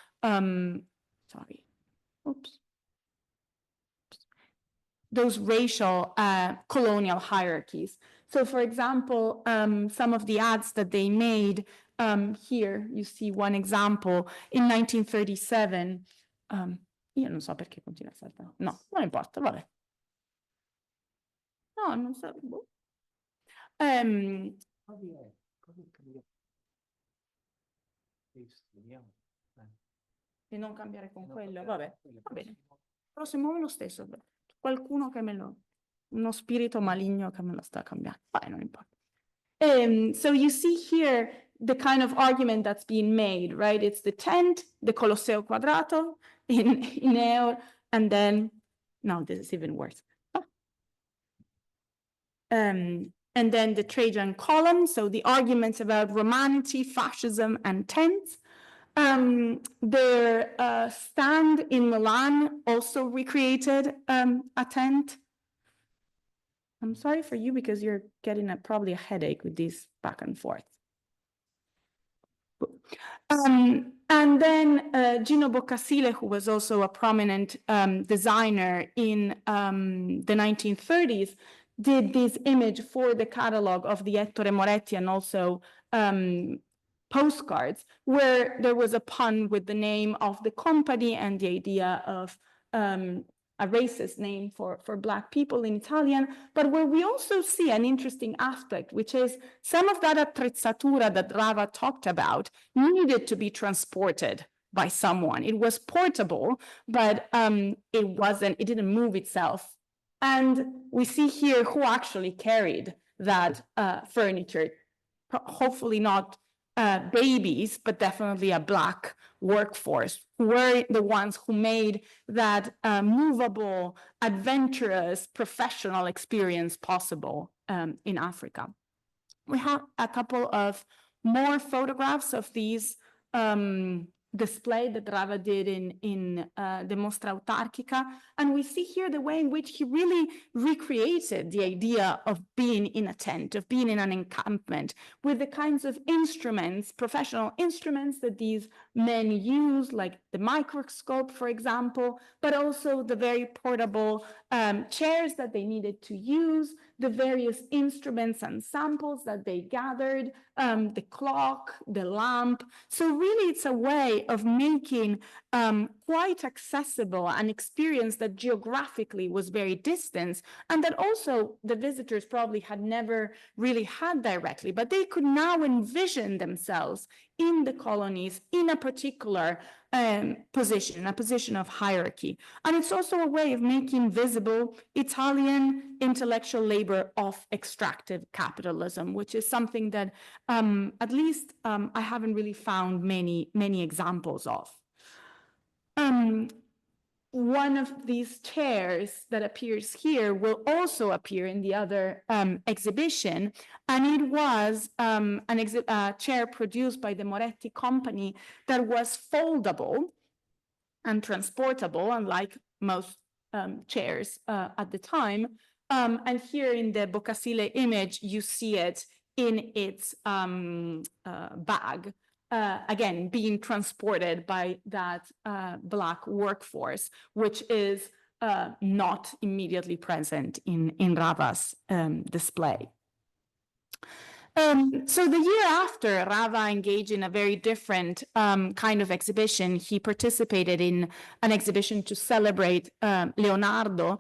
Speaker 2: those racial colonial hierarchies. So for example, some of the ads that they made, here you see one example, in 1937, io non so perché continua a saltare. No, non importa, vabbè. No, non so. E non cambiare con quello, vabbè, va bene. Però si muove lo stesso. Qualcuno che me lo... Uno spirito maligno che me lo sta cambiando. Vabbè, non importa. So you see here the kind of argument that's being made, right? It's the tent, the Colosseo Quadrato in Eur, and then, no, this is even worse. And then the Trajan column, so the arguments about Romanity, fascism, and tents. Their stand in Milan also recreated a tent. I'm sorry for you because you're getting probably a headache with these back and forth. And then Gino Boccasile, who was also a prominent designer in the 1930s, did this image for the catalog of the Ettore Moretti and also postcards, where there was a pun with the name of the company and the idea of a racist name for Black people in Italian, but where we also see an interesting aspect, which is some of that attrezzatura that Rava talked about needed to be transported by someone. It was portable, but it didn't move itself. And we see here who actually carried that furniture, hopefully not babies, but definitely a Black workforce, who were the ones who made that movable, adventurous, professional experience possible in Africa. We have a couple of more photographs of these display that Rava did in the Mostra Autarchica. And we see here the way in which he really recreated the idea of being in a tent, of being in an encampment, with the kinds of instruments, professional instruments that these men use, like the microscope, for example, but also the very portable chairs that they needed to use, the various instruments and samples that they gathered, the clock, the lamp. So really it's a way of making quite accessible an experience that geographically was very distant and that also the visitors probably had never really had directly, but they could now envision themselves in the colonies in a particular position, a position of hierarchy. And it's also a way of making visible Italian intellectual labor of extractive capitalism, which is something that at least I haven't really found many examples of. One of these chairs that appears here will also appear in the other exhibition, and it was a chair produced by the Moretti company that was foldable and transportable, unlike most chairs at the time. And here in the Boccasile image, you see it in its bag. Again, being transported by that Black workforce, which is not immediately present in Rava's display. So the year after, Rava engaged in a very different kind of exhibition. He participated in an exhibition to celebrate Leonardo.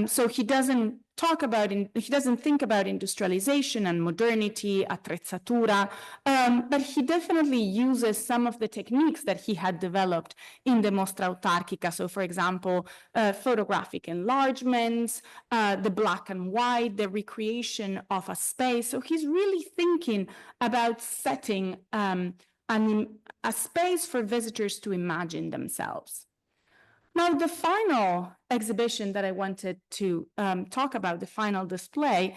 Speaker 2: So he doesn't think about industrialization and modernity, attrezzatura, but he definitely uses some of the techniques that he had developed in the Mostra Autarchica. So, for example, photographic enlargements, the black and white, the recreation of a space. So he's really thinking about setting a space for visitors to imagine themselves. Now, the final exhibition that I wanted to talk about, the final display,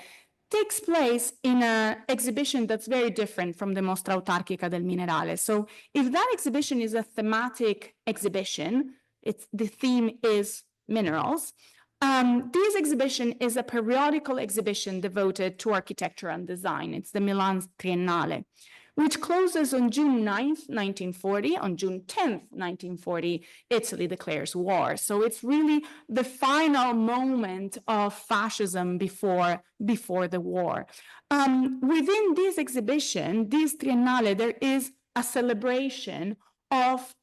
Speaker 2: takes place in an exhibition that's very different from the Mostra Autarchica del Minerale. So if that exhibition is a thematic exhibition, the theme is minerals, this exhibition is a periodical exhibition devoted to architecture and design. It's the Milan Triennale, which closes on June 9th, 1940. On June 10th, 1940, Italy declares war. So it's really the final moment of fascism before the war. Within this exhibition, this Triennale, there is a celebration of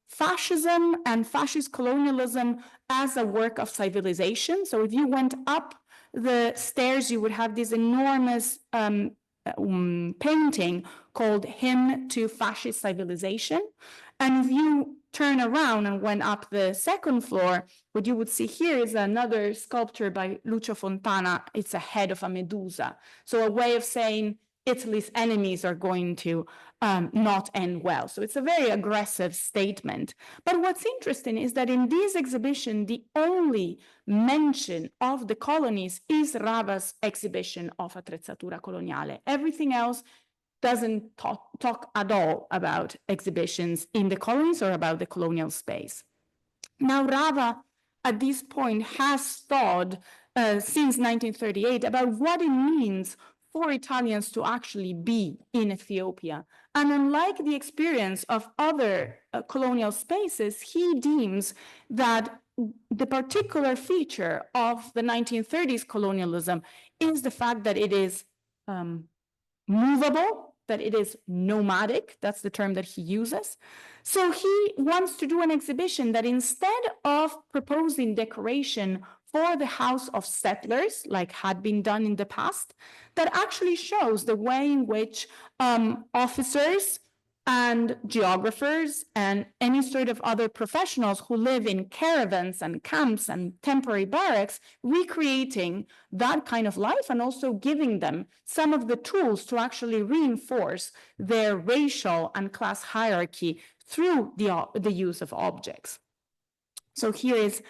Speaker 2: fascism and fascist colonialism as a work of civilization. So if you went up the stairs, you would have this enormous painting called Hymn to Fascist Civilization. And if you turn around and went up the second floor, what you would see here is another sculpture by Lucio Fontana. It's a head of a Medusa. So a way of saying Italy's enemies are going to not end well. So it's a very aggressive statement. But what's interesting is that in this exhibition, the only mention of the colonies is Rava's exhibition of Attrezzatura Coloniale. Everything else doesn't talk at all about exhibitions in the colonies or about the colonial space. Now, Rava, at this point, has thought since 1938 about what it means for Italians to actually be in Ethiopia. And unlike the experience of other colonial spaces, he deems that the particular feature of the 1930s colonialism is the fact that it is movable, that it is nomadic. That's the term that he uses. So he wants to do an exhibition that instead of proposing decoration for the house of settlers, like had been done in the past, that actually shows the way in which officers and geographers and any sort of other professionals who live in caravans and camps and temporary barracks, recreating that kind of life and also giving them some of the tools to actually reinforce their racial and class hierarchy through the use of objects. So here is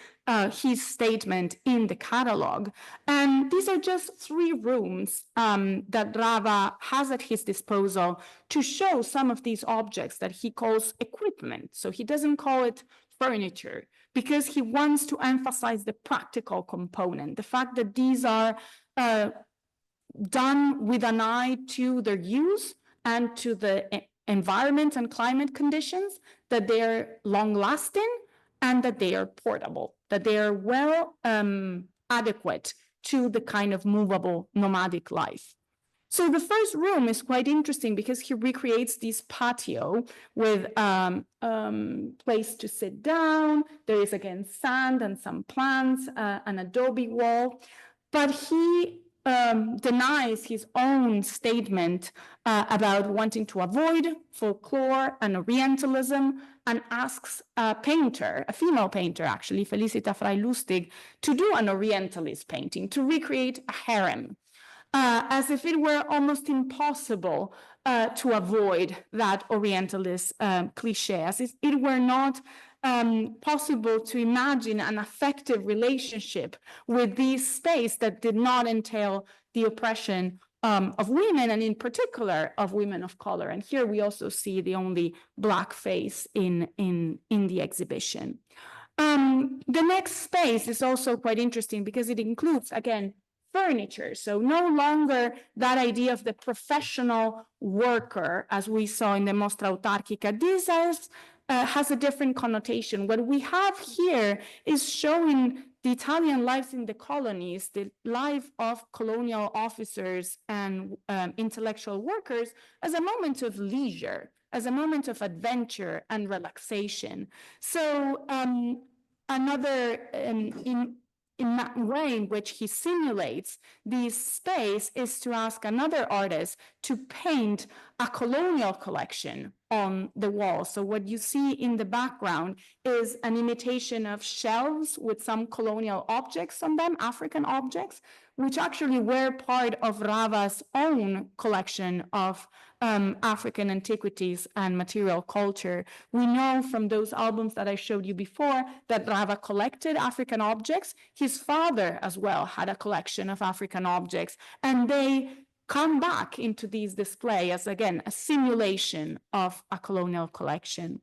Speaker 2: his statement in the catalog. And these are just 3 rooms that Rava has at his disposal to show some of these objects that he calls equipment. So he doesn't call it furniture because he wants to emphasize the practical component, the fact that these are done with an eye to their use and to the environment and climate conditions, that they're long-lasting, and that they are portable, that they are well adequate to the kind of movable nomadic life. So the first room is quite interesting because he recreates this patio with place to sit down. There is again sand and some plants, an adobe wall, but he denies his own statement about wanting to avoid folklore and Orientalism, and asks a painter, a female painter actually, Felicita Frei-Lustig, to do an Orientalist painting, to recreate a harem, as if it were almost impossible to avoid that Orientalist cliche, as if it were not possible to imagine an affective relationship with this space that did not entail the oppression of women, and in particular of women of color. And here we also see the only Black face in the exhibition. The next space is also quite interesting because it includes, again, furniture. So no longer that idea of the professional worker as we saw in the Mostra Autarchica. This has a different connotation. What we have here is showing the Italian lives in the colonies, the life of colonial officers and intellectual workers, as a moment of leisure, as a moment of adventure and relaxation. So in that way in which he simulates this space is to ask another artist to paint a colonial collection on the wall. So what you see in the background is an imitation of shelves with some colonial objects on them, African objects, which actually were part of Rava's own collection of African antiquities and material culture. We know from those albums that I showed you before that Rava collected African objects. His father as well had a collection of African objects, and they come back into these display as, again, a simulation of a colonial collection.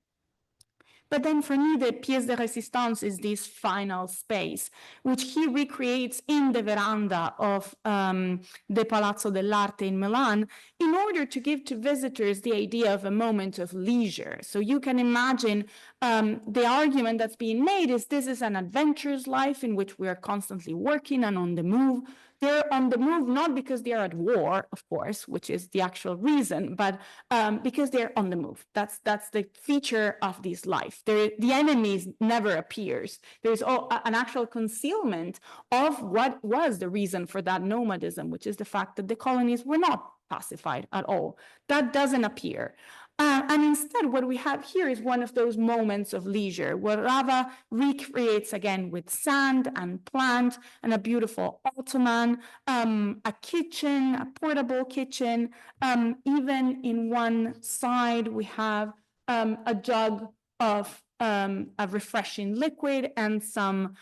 Speaker 2: But then for me, the pièce de résistance is this final space, which he recreates in the veranda of the Palazzo dell'Arte in Milan in order to give to visitors the idea of a moment of leisure. So you can imagine the argument that's being made is this is an adventurous life in which we are constantly working and on the move. They're on the move not because they are at war, of course, which is the actual reason, but because they're on the move. That's the feature of this life. The enemy never appears. There's an actual concealment of what was the reason for that nomadism, which is the fact that the colonies were not pacified at all. That doesn't appear. And instead, what we have here is one of those moments of leisure where Rava recreates again with sand and plant and a beautiful ottoman, a kitchen, a portable kitchen. Even in one side, we have a jug of a refreshing liquid and some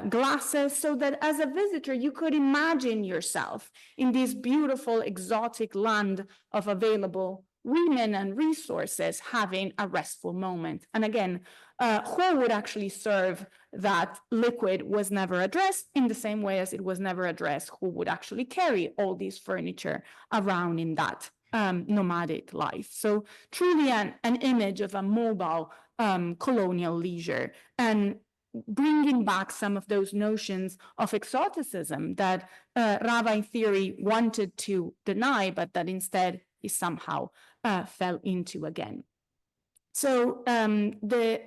Speaker 2: glasses, so that as a visitor, you could imagine yourself in this beautiful exotic land of available women and resources having a restful moment. And again, who would actually serve that liquid was never addressed, in the same way as it was never addressed who would actually carry all this furniture around in that nomadic life. So truly an image of a mobile colonial leisure, and bringing back some of those notions of exoticism that Rava in theory wanted to deny, but that instead he somehow fell into again. So the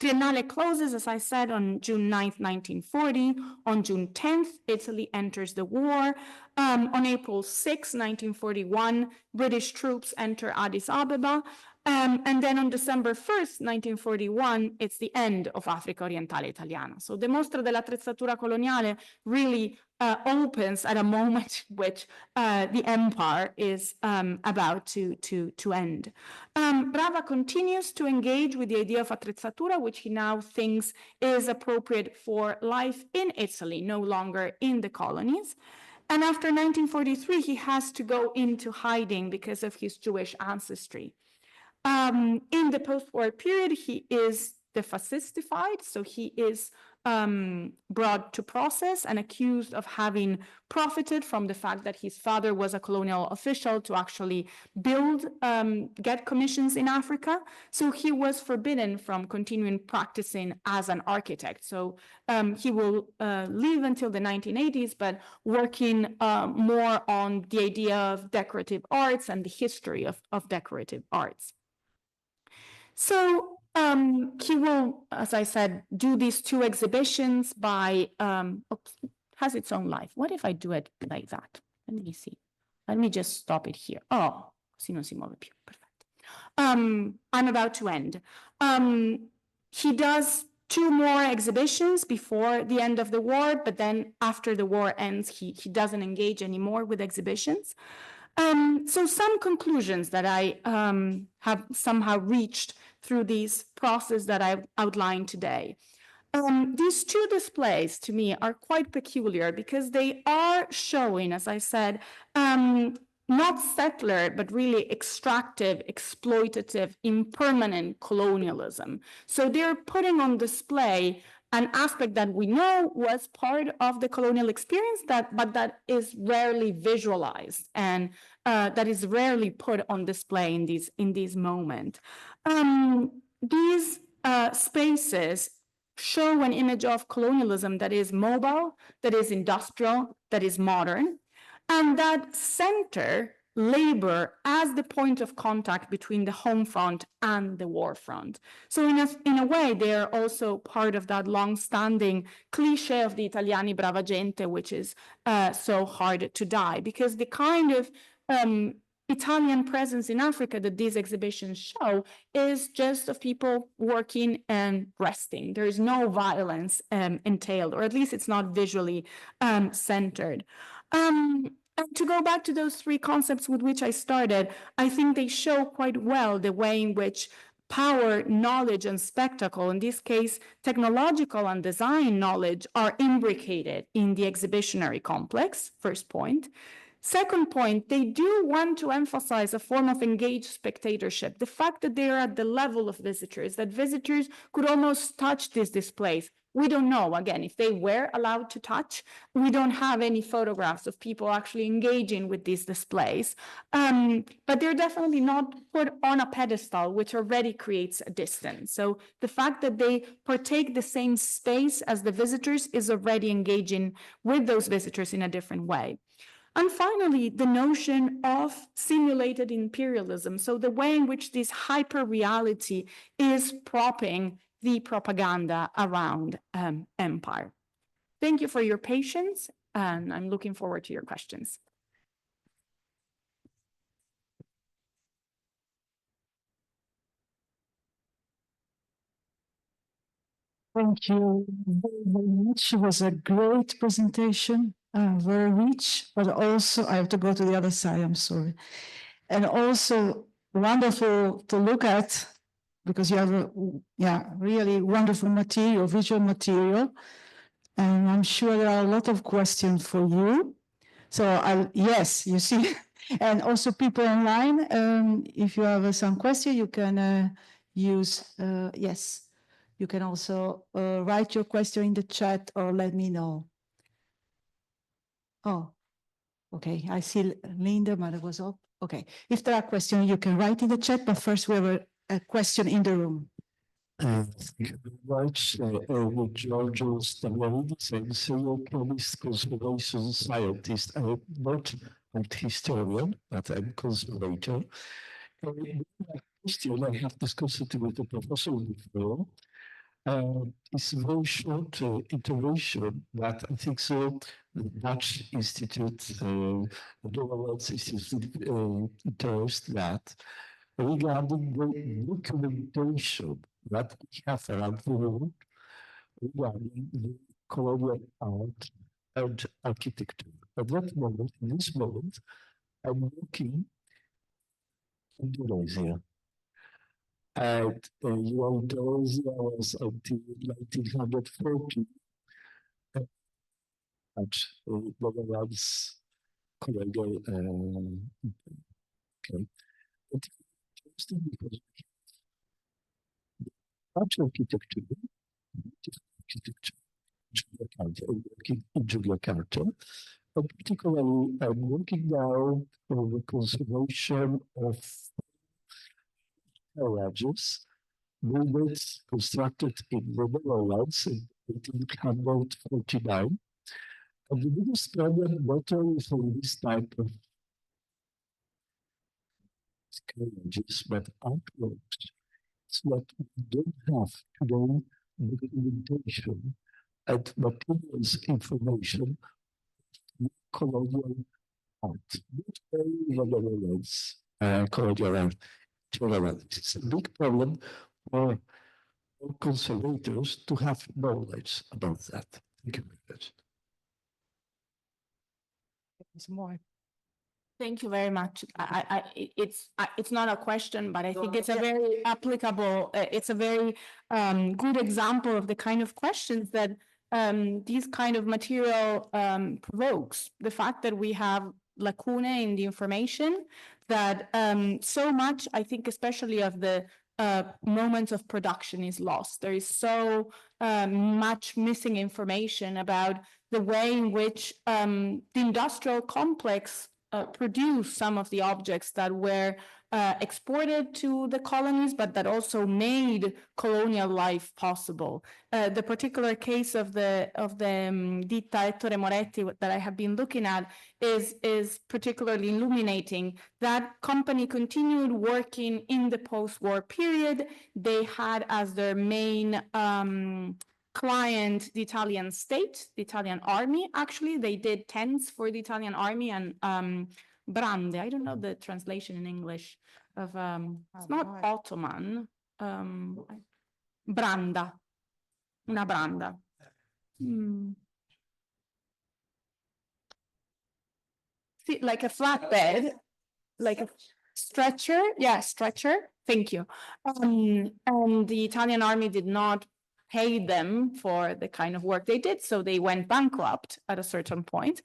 Speaker 2: Triennale closes, as I said, on June 9th, 1940. On June 10th, Italy enters the war. On April 6, 1941, British troops enter Addis Ababa. And then on December 1st, 1941, it's the end of Africa Orientale Italiana. So the Mostra dell'Attrezzatura Coloniale really opens at a moment which the empire is about to end. Rava continues to engage with the idea of attrezzatura, which he now thinks is appropriate for life in Italy, no longer in the colonies. And after 1943, he has to go into hiding because of his Jewish ancestry. In the post-war period, he is defascistified, so he is brought to process and accused of having profited from the fact that his father was a colonial official to actually get commissions in Africa. So he was forbidden from continuing practicing as an architect. So he will live until the 1980s, but working more on the idea of decorative arts and the history of decorative arts. So he will, as I said, do these two exhibitions by, has its own life. What if I do it like that? Let me see. Let me just stop it here. Oh, si non si muove più. Perfect. I'm about to end. He does two more exhibitions before the end of the war, but then after the war ends, he doesn't engage anymore with exhibitions. So some conclusions that I have somehow reached through this process that I've outlined today. These two displays to me are quite peculiar because they are showing, as I said, not settler, but really extractive, exploitative, impermanent colonialism. So they're putting on display an aspect that we know was part of the colonial experience, but that is rarely visualized and that is rarely put on display in this moment. These spaces show an image of colonialism that is mobile, that is industrial, that is modern, and that center labor as the point of contact between the home front and the war front. So in a way, they are also part of that long-standing cliche of the Italiani brava gente, which is so hard to die, because the kind of Italian presence in Africa that these exhibitions show is just of people working and resting. There is no violence entailed, or at least it's not visually centered. And to go back to those three concepts with which I started, I think they show quite well the way in which power, knowledge, and spectacle, in this case, technological and design knowledge, are imbricated in the exhibitionary complex, first point. Second point, they do want to emphasize a form of engaged spectatorship, the fact that they are at the level of visitors, that visitors could almost touch these displays. We don't know, again, if they were allowed to touch. We don't have any photographs of people actually engaging with these displays, but they're definitely not put on a pedestal, which already creates a distance. So the fact that they partake the same space as the visitors is already engaging with those visitors in a different way. And finally, the notion of simulated imperialism, so the way in which this hyper-reality is propping the propaganda around empire. Thank you for your patience, and I'm looking forward to your questions.
Speaker 1: Thank you very much. It was a great presentation, very rich, but also I have to go to the other side, I'm sorry. And also wonderful to look at, because you have a really wonderful material, visual material. And I'm sure there are a lot of questions for you. So yes, you see, and also people online, if you have some question, you can use, yes. You can also write your question in the chat or let me know. Oh, okay. I see Linda, but it was up. Okay. If there are questions, you can write in the chat, but first we have a question in the room.
Speaker 3: Thank you very much. With Giorgio Stavridis, I'm a serial chemist, conservation scientist. I'm not a historian, but I'm a conservator. Question I have discussed it with the professor before. It's a very short iteration, but I think so. The Dutch Institute, the Netherlands Institute, interest that regarding the documentation that we have around the world regarding the colonial art and architecture. At that moment, in this moment, I'm working in Indonesia. And Indonesia was until 1940 and Netherlands colonial. Okay. It's interesting because Dutch architecture, I'm working in Jakarta, and particularly I'm working now on the conservation of garages, buildings constructed in the Netherlands in 1849. And the biggest problem not only for this type of garages, but artworks, it's that we don't have today documentation and materials information colonial art, not only the Netherlands, colonial art. It's a big problem for conservators to have knowledge about that. Thank you very much.
Speaker 2: Thank you very much. It's not a question, but I think it's a very applicable, it's a very good example of the kind of questions that these kind of material provokes. The fact that we have lacunae in the information, that so much, I think especially of the moments of production is lost. There is so much missing information about the way in which the industrial complex produce some of the objects that were exported to the colonies, but that also made colonial life possible. The particular case of the Ditta Ettore Moretti that I have been looking at is particularly illuminating. That company continued working in the post-war period. They had as their main client the Italian state, the Italian army. Actually, they did tents for the Italian army and brande. I don't know the translation in English of it's not Ottoman. Branda, una branda. See, like a flatbed, like a stretcher. Yeah, stretcher. Thank you. And the Italian army did not pay them for the kind of work they did, so they went bankrupt at a certain point.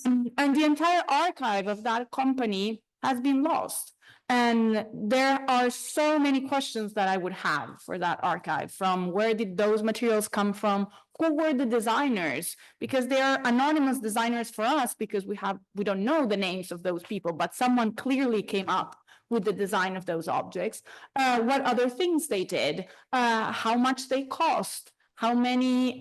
Speaker 2: And the entire archive of that company has been lost. And there are so many questions that I would have for that archive, from where did those materials come from? Who were the designers? Because they are anonymous designers for us, because we don't know the names of those people, but someone clearly came up with the design of those objects. What other things they did, how much they cost, how many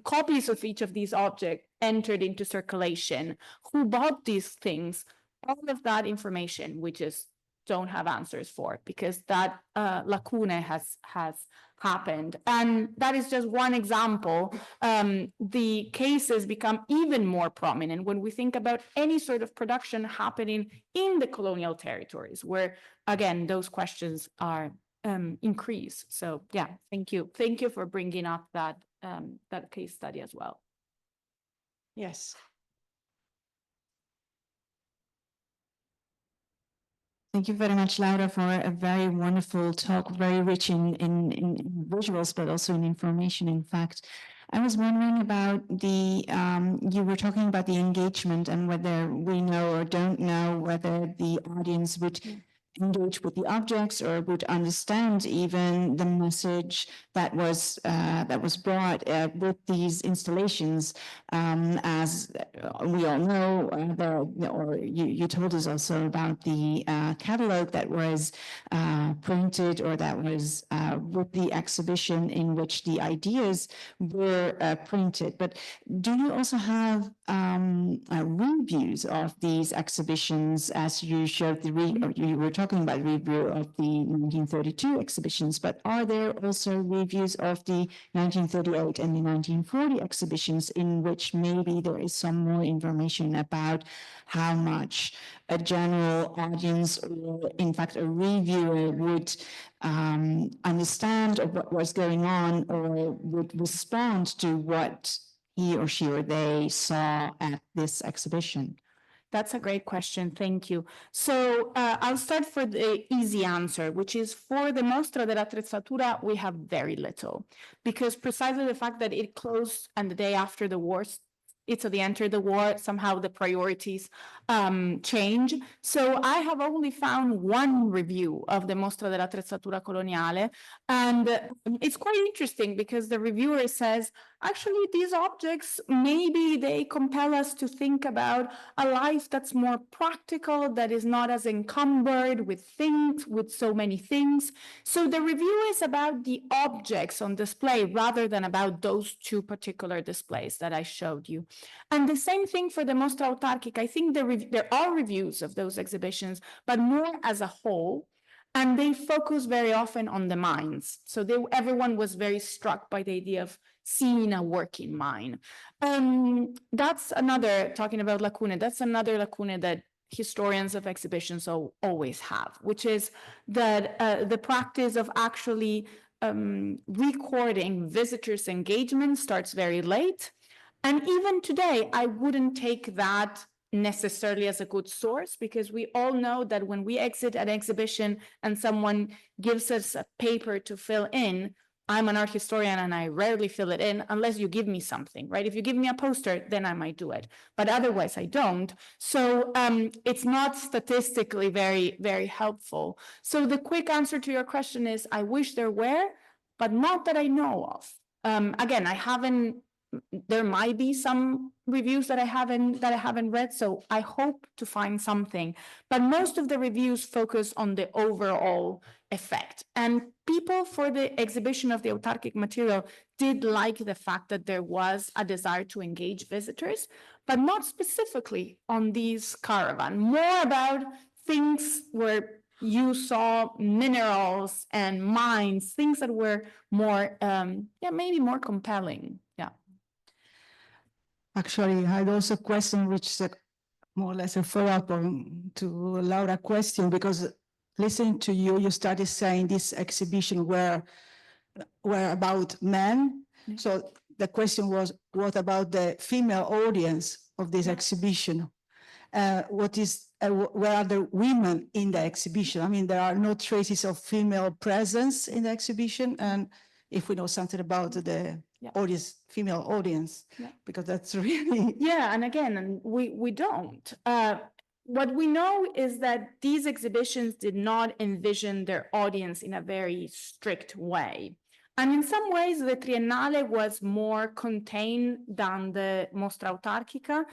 Speaker 2: copies of each of these objects entered into circulation, who bought these things. All of that information we just don't have answers for, because that lacune has happened. And that is just one example. The cases become even more prominent when we think about any sort of production happening in the colonial territories, where, again, those questions are increased. So yeah, thank you. Thank you for bringing up that case study as well.
Speaker 1: Yes. Thank you very much, Laura, for a very wonderful talk, very rich in visuals, but also in information, in fact. I was wondering about you were talking about the engagement and whether we know or don't know whether the audience would engage with the objects or would understand even the message that was brought with these installations. As we all know, you told us also about the catalog that was printed, or that was with the exhibition, in which the ideas were printed. But do you also have reviews of these exhibitions, as you showed you were talking about review of the 1932 exhibitions, but are there also reviews of the 1938 and the 1940 exhibitions, in which maybe there is some more information about how much a general audience, or in fact a reviewer, would understand of what was going on, or would respond to what he or she or they saw at this exhibition?
Speaker 2: That's a great question. Thank you. So I'll start for the easy answer, which is for the Mostra dell'Attrezzatura, we have very little, because precisely the fact that it closed and the day after the war, Italy entered the war, somehow the priorities change. So I have only found one review of the Mostra dell'Attrezzatura Coloniale, and it's quite interesting, because the reviewer says, actually, these objects, maybe they compel us to think about a life that's more practical, that is not as encumbered with things, with so many things. So the review is about the objects on display rather than about those two particular displays that I showed you. And the same thing for the Mostra Autarchica. I think there are reviews of those exhibitions, but more as a whole. And they focus very often on the mines. So everyone was very struck by the idea of seeing a working mine. That's another, talking about lacune, that's another lacune that historians of exhibitions always have, which is that the practice of actually recording visitors' engagement starts very late. And even today, I wouldn't take that necessarily as a good source, because we all know that when we exit an exhibition and someone gives us a paper to fill in, I'm an art historian and I rarely fill it in unless you give me something, right? If you give me a poster, then I might do it, but otherwise I don't. So it's not statistically very, very helpful. So the quick answer to your question is, I wish there were, but not that I know of. Again, I haven't there might be some reviews that I haven't read, so I hope to find something. But most of the reviews focus on the overall effect. And people for the exhibition of the autarchic material did like the fact that there was a desire to engage visitors, but not specifically on these caravan, more about things where you saw minerals and mines, things that were more, maybe more compelling. Yeah.
Speaker 1: Actually, I had also a question which is more or less a follow-up to Laura's question, because listening to you, you started saying this exhibition were about men.
Speaker 2: Yeah.
Speaker 1: So the question was, what about the female audience of this exhibition? Where are the women in the exhibition? I mean, there are no traces of female presence in the exhibition. And if we know something about the audience, female audience, because that's really...
Speaker 2: Yeah, and again, we don't. What we know is that these exhibitions did not envision their audience in a very strict way. And in some ways, the Triennale was more contained than the Mostra Autarchica.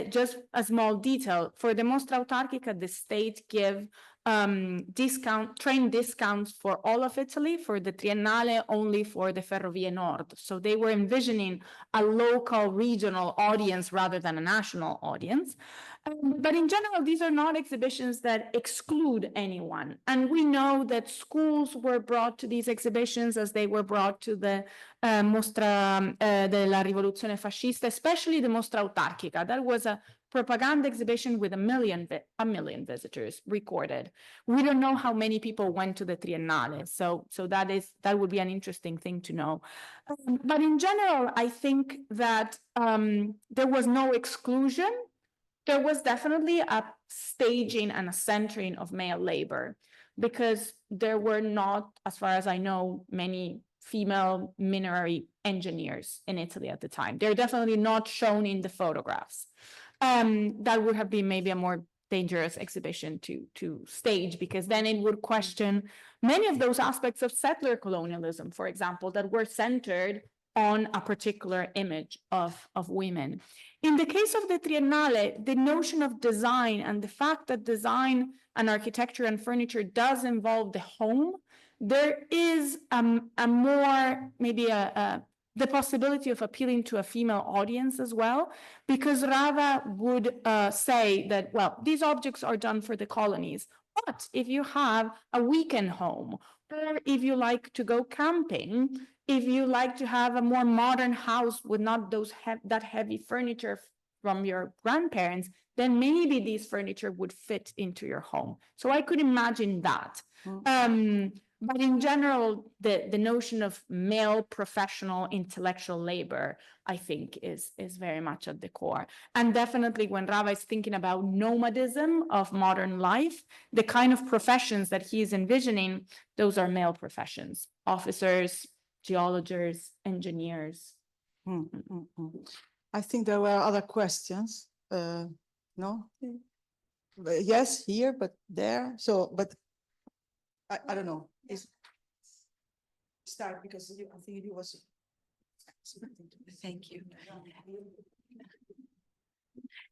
Speaker 2: Just a small detail, for the Mostra Autarchica, the state gave train discounts for all of Italy, for the Triennale only for the Ferrovie Nord. So they were envisioning a local, regional audience rather than a national audience. But in general, these are not exhibitions that exclude anyone. And we know that schools were brought to these exhibitions as they were brought to the Mostra della Rivoluzione Fascista, especially the Mostra Autarchica. That was a propaganda exhibition with a million visitors recorded. We don't know how many people went to the Triennale, so that would be an interesting thing to know. But in general, I think that there was no exclusion. There was definitely a staging and a centering of male labor, because there were not, as far as I know, many female minerary engineers in Italy at the time. They're definitely not shown in the photographs. That would have been maybe a more dangerous exhibition to stage, because then it would question many of those aspects of settler colonialism, for example, that were centered on a particular image of women. In the case of the Triennale, the notion of design and the fact that design and architecture and furniture does involve the home, there is a more, maybe the possibility of appealing to a female audience as well, because Rava would say that, well, these objects are done for the colonies, but if you have a weekend home, or if you like to go camping, if you like to have a more modern house with not that heavy furniture from your grandparents, then maybe these furniture would fit into your home. So I could imagine that. But in general, the notion of male professional intellectual labor, I think, is very much at the core. And definitely when Rava is thinking about nomadism of modern life, the kind of professions that he is envisioning, those are male professions: officers, geologists, engineers.
Speaker 1: I think there were other questions. No? Yes, here, but there. So, but I don't know. Start, because I think it was.
Speaker 4: Thank you.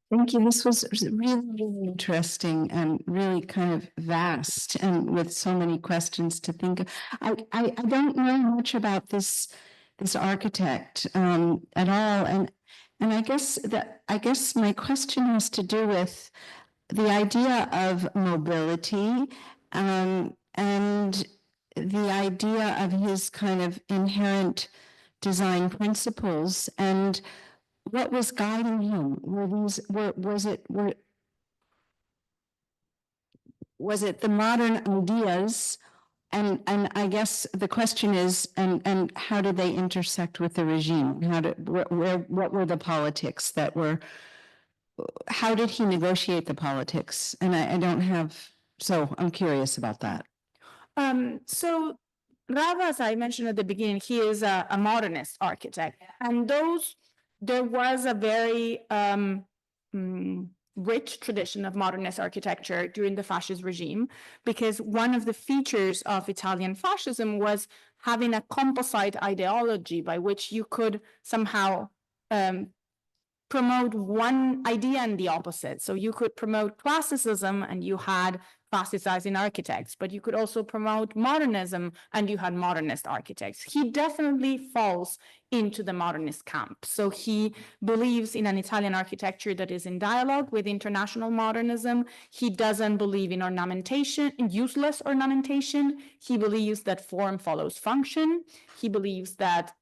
Speaker 4: Thank you. This was really, really interesting and really kind of vast, and with so many questions to think of. I don't know much about this architect at all, and I guess my question has to do with the idea of mobility and the idea of his kind of inherent design principles, and what was guiding him. Was it the modern ideas? And I guess the question is, and how did they intersect with the regime? What were the politics that were? How did he negotiate the politics? And I don't have. So I'm curious about that.
Speaker 2: So Rava, as I mentioned at the beginning, he is a modernist architect, and there was a very rich tradition of modernist architecture during the fascist regime, because one of the features of Italian fascism was having a composite ideology by which you could somehow promote one idea and the opposite. So you could promote classicism and you had classicizing architects, but you could also promote modernism and you had modernist architects. He definitely falls into the modernist camp. So he believes in an Italian architecture that is in dialogue with international modernism. He doesn't believe in ornamentation, in useless ornamentation. He believes that form follows function. He believes that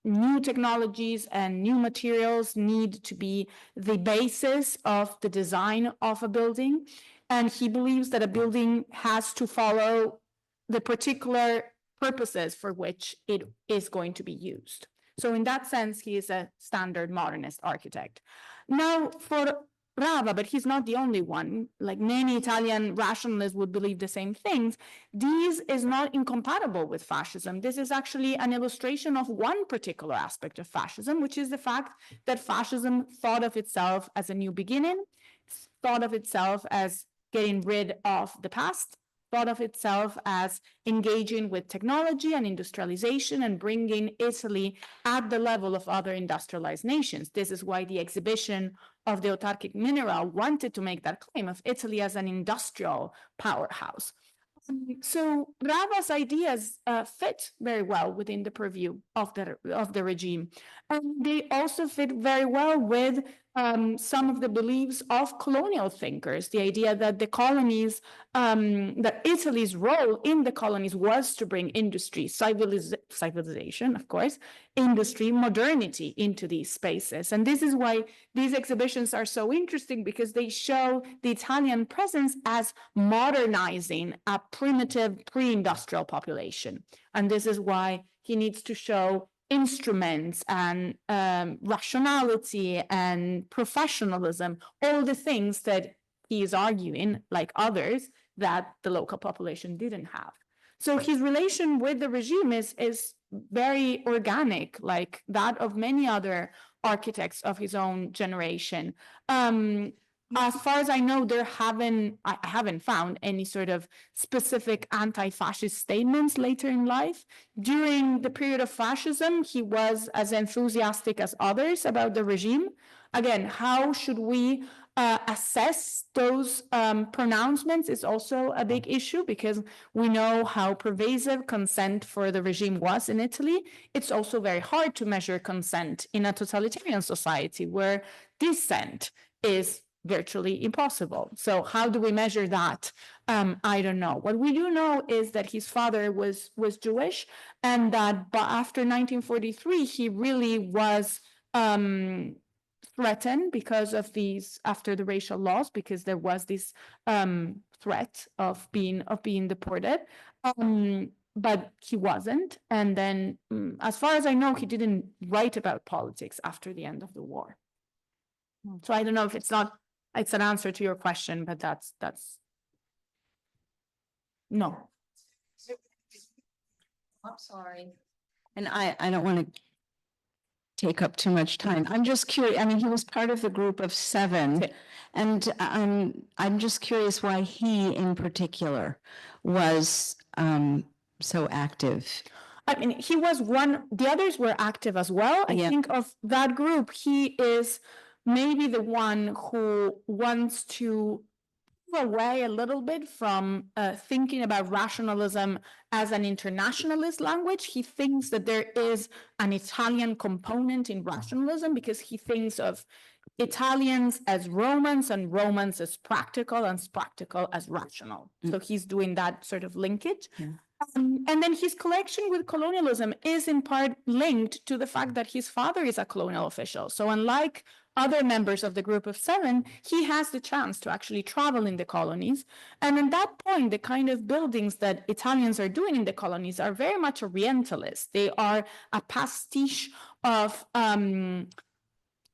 Speaker 2: new technologies and new materials need to be the basis of the design of a building. And he believes that a building has to follow the particular purposes for which it is going to be used. So in that sense, he is a standard modernist architect. Now, for Rava, but he's not the only one, like many Italian rationalists would believe the same things, this is not incompatible with fascism. This is actually an illustration of one particular aspect of fascism, which is the fact that fascism thought of itself as a new beginning, thought of itself as getting rid of the past, thought of itself as engaging with technology and industrialization and bringing Italy at the level of other industrialized nations. This is why the exhibition of the Autarchic Minerale wanted to make that claim of Italy as an industrial powerhouse. So Rava's ideas fit very well within the purview of the regime. And they also fit very well with some of the beliefs of colonial thinkers, the idea that the colonies, that Italy's role in the colonies was to bring industry, civilization, of course, industry, modernity into these spaces. And this is why these exhibitions are so interesting, because they show the Italian presence as modernizing a primitive pre-industrial population. And this is why he needs to show instruments and rationality and professionalism, all the things that he is arguing, like others, that the local population didn't have. So his relation with the regime is very organic, like that of many other architects of his own generation. As far as I know, I haven't found any sort of specific anti-fascist statements later in life. During the period of fascism, he was as enthusiastic as others about the regime. Again, how should we assess those pronouncements is also a big issue, because we know how pervasive consent for the regime was in Italy. It's also very hard to measure consent in a totalitarian society where dissent is virtually impossible. So how do we measure that? I don't know. What we do know is that his father was Jewish, and that after 1943, he really was threatened because of these, after the racial laws, because there was this threat of being deported. But he wasn't. And then, as far as I know, he didn't write about politics after the end of the war. So I don't know if it's an answer to your question, but that's no.
Speaker 4: I'm sorry. And I don't want to take up too much time. I'm just curious. I mean, he was part of the group of 7, and I'm just curious why he in particular was so active.
Speaker 2: I mean, he was one, the others were active as well. I think of that group, he is maybe the one who wants to move away a little bit from thinking about rationalism as an internationalist language. He thinks that there is an Italian component in rationalism, because he thinks of Italians as Romans and Romans as practical and practical as rational. So he's doing that sort of linkage. And then his connection with colonialism is in part linked to the fact that his father is a colonial official. So unlike other members of the group of 7, he has the chance to actually travel in the colonies. And at that point, the kind of buildings that Italians are doing in the colonies are very much Orientalist. They are a pastiche of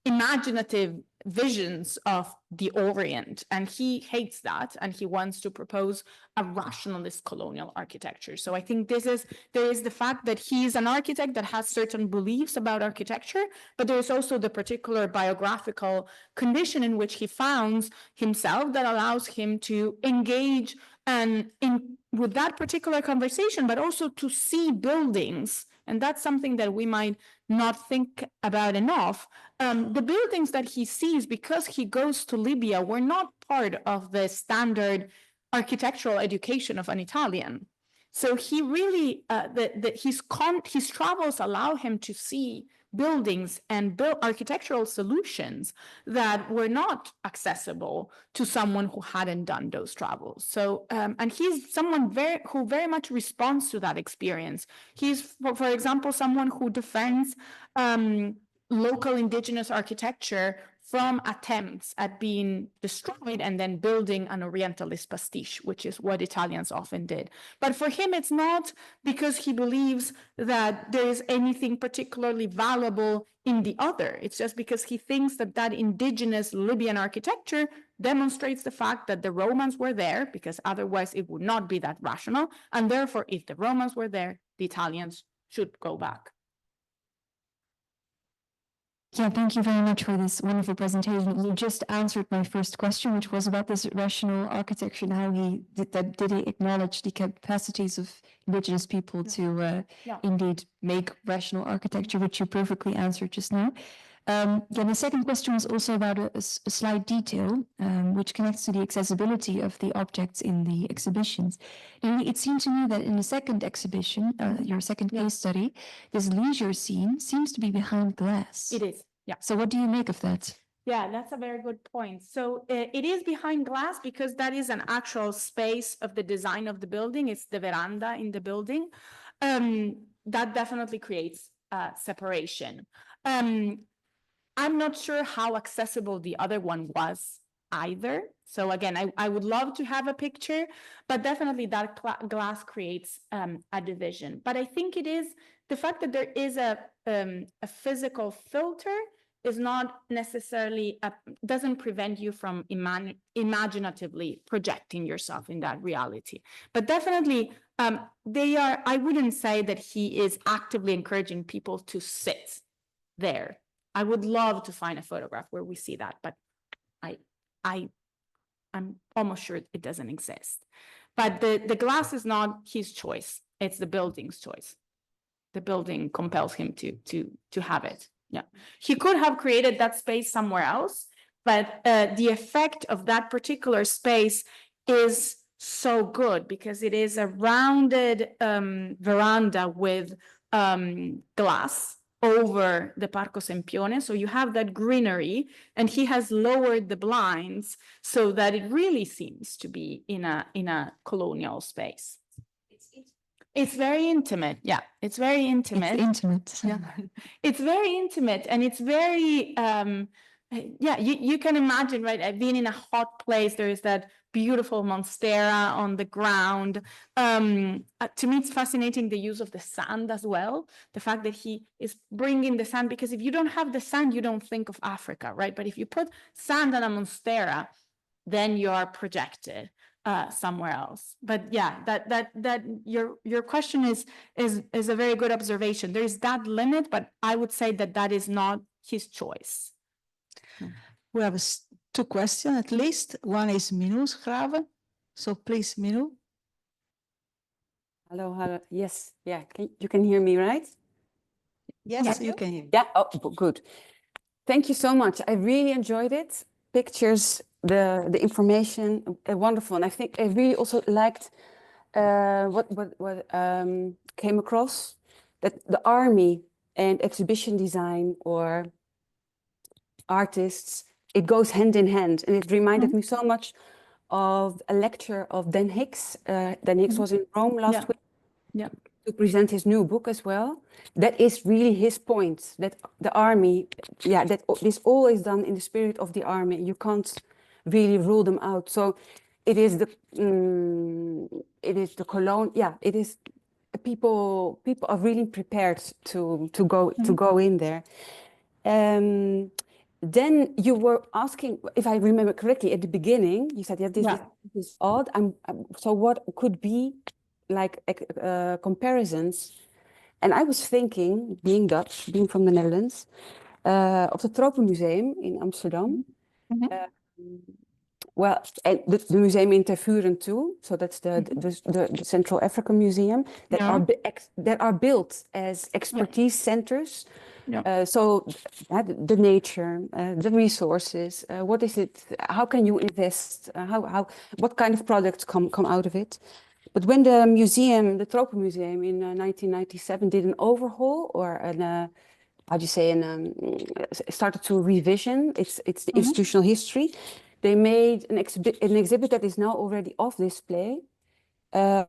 Speaker 2: imaginative visions of the Orient, and he hates that, and he wants to propose a rationalist colonial architecture. So I think there is the fact that he is an architect that has certain beliefs about architecture, but there is also the particular biographical condition in which he founds himself that allows him to engage with that particular conversation, but also to see buildings And that's something that we might not think about enough. The buildings that he sees, because he goes to Libya, were not part of the standard architectural education of an Italian. So he really, his travels allow him to see buildings and build architectural solutions that were not accessible to someone who hadn't done those travels. So, and he's someone who very much responds to that experience. He's, for example, someone who defends local indigenous architecture from attempts at being destroyed and then building an Orientalist pastiche, which is what Italians often did. But for him, it's not because he believes that there is anything particularly valuable in the other. It's just because he thinks that that indigenous Libyan architecture demonstrates the fact that the Romans were there, because otherwise it would not be that rational. And therefore, if the Romans were there, the Italians should go back.
Speaker 4: Yeah, thank you very much for this wonderful presentation. You just answered my first question, which was about this rational architecture and how he did he acknowledge the capacities of indigenous people to indeed make rational architecture, which you perfectly answered just now. Then the second question was also about a slight detail, which connects to the accessibility of the objects in the exhibitions. And it seemed to me that in the second exhibition, your second case study, this leisure scene seems to be behind glass.
Speaker 2: It is, yeah.
Speaker 4: So what do you make of that?
Speaker 2: Yeah, that's a very good point. So it is behind glass because that is an actual space of the design of the building. It's the veranda in the building. That definitely creates separation. I'm not sure how accessible the other one was either. So again, I would love to have a picture, but definitely that glass creates a division. But I think it is the fact that there is a physical filter is not necessarily, doesn't prevent you from imaginatively projecting yourself in that reality. But definitely I wouldn't say that he is actively encouraging people to sit there. I would love to find a photograph where we see that, but I'm almost sure it doesn't exist. But the glass is not his choice. It's the building's choice. The building compels him to have it. Yeah, he could have created that space somewhere else, but the effect of that particular space is so good because it is a rounded veranda with glass over the Parco Sempione. So you have that greenery, and he has lowered the blinds so that it really seems to be in a colonial space. It's very intimate. Yeah, it's very intimate.
Speaker 4: It's intimate.
Speaker 2: Yeah, it's very intimate, and it's very yeah, you can imagine, right? I've been in a hot place. There is that beautiful monstera on the ground. To me, it's fascinating the use of the sand as well. The fact that he is bringing the sand, because if you don't have the sand, you don't think of Africa, right? But if you put sand on a monstera, then you are projected somewhere else. But yeah, that your question is a very good observation. There is that limit, but I would say that is not his choice.
Speaker 1: We have two questions at least. One is Minu's Rava. So please, Minu.
Speaker 5: Hello. Yes, yeah. You can hear me, right?
Speaker 1: Yes, you can hear me.
Speaker 5: Yeah. Oh, good. Thank you so much. I really enjoyed it. Pictures, the information, wonderful. And I think I really also liked what came across, that the army and exhibition design or artists, it goes hand in hand. And it reminded me so much of a lecture of Dan Hicks. Dan Hicks was in Rome last week to present his new book as well. That is really his point, that the army, that this all is done in the spirit of the army. You can't really rule them out. So it is the it is people are really prepared to go in there. Then you were asking, if I remember correctly, at the beginning, you said, this is odd. So what could be like comparisons? And I was thinking, being Dutch, being from the Netherlands, of the Tropenmuseum in Amsterdam. Well, and the museum in Tervuren too. So that's the Central African Museum that are built as expertise centers. So the nature, the resources, what is it? How can you invest? What kind of products come out of it? But when the museum, the Tropen Museum in 1997 did an overhaul or how do you say, started to revision its the institutional history, they made an exhibit that is now already off display. And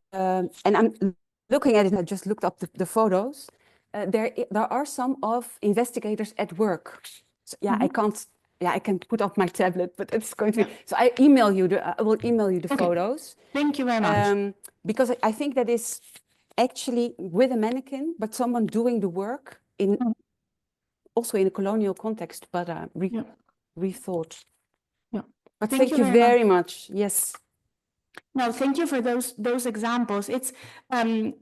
Speaker 5: I'm looking at it, I just looked up the photos. There are some of investigators at work. So, I can put off my tablet, but it's going to be, so I will email you the photos.
Speaker 2: Thank you very much.
Speaker 5: Because I think that is actually with a mannequin, but someone doing the work in also in a colonial context, but rethought. But thank you very much. Yes.
Speaker 2: No, thank you for those examples. It's the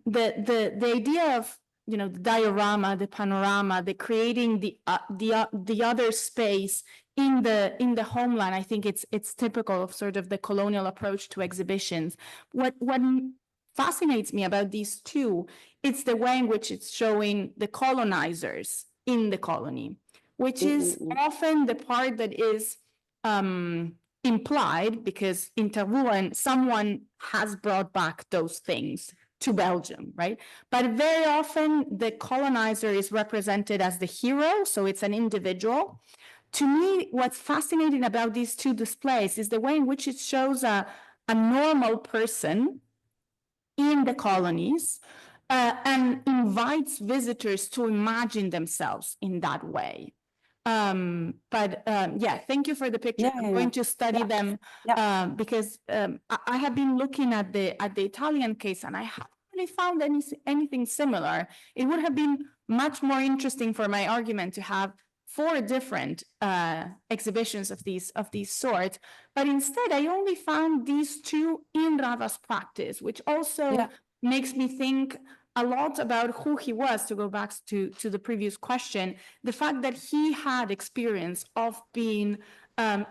Speaker 2: idea of the diorama, the panorama, the creating the other space in the homeland. I think it's typical of sort of the colonial approach to exhibitions. What fascinates me about these two, it's the way in which it's showing the colonizers in the colony, which is often the part that is implied, because in Tervuren, someone has brought back those things to Belgium, right? But very often the colonizer is represented as the hero, so it's an individual. To me, what's fascinating about these two displays is the way in which it shows a normal person in the colonies and invites visitors to imagine themselves in that way. Thank you for the picture. I'm going to study them because I have been looking at the Italian case and I haven't really found anything similar. It would have been much more interesting for my argument to have 4 different exhibitions of these sorts, but instead I only found these 2 in Rava's practice, which also makes me think a lot about who he was, to go back to the previous question, the fact that he had experience of being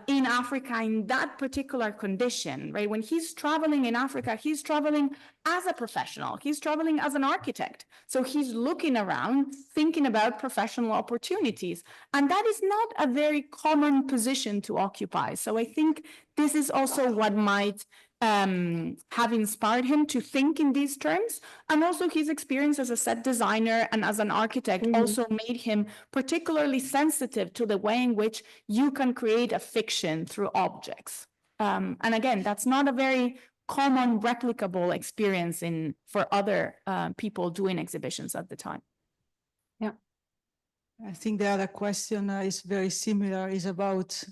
Speaker 2: in Africa in that particular condition, right? When he's traveling in Africa, he's traveling as a professional, he's traveling as an architect. So he's looking around, thinking about professional opportunities. And that is not a very common position to occupy. So I think this is also what might have inspired him to think in these terms, and also his experience as a set designer and as an architect also made him particularly sensitive to the way in which you can create a fiction through objects. And again, that's not a very common replicable experience for other people doing exhibitions at the time.
Speaker 1: Yeah, I think the other question is very similar, is about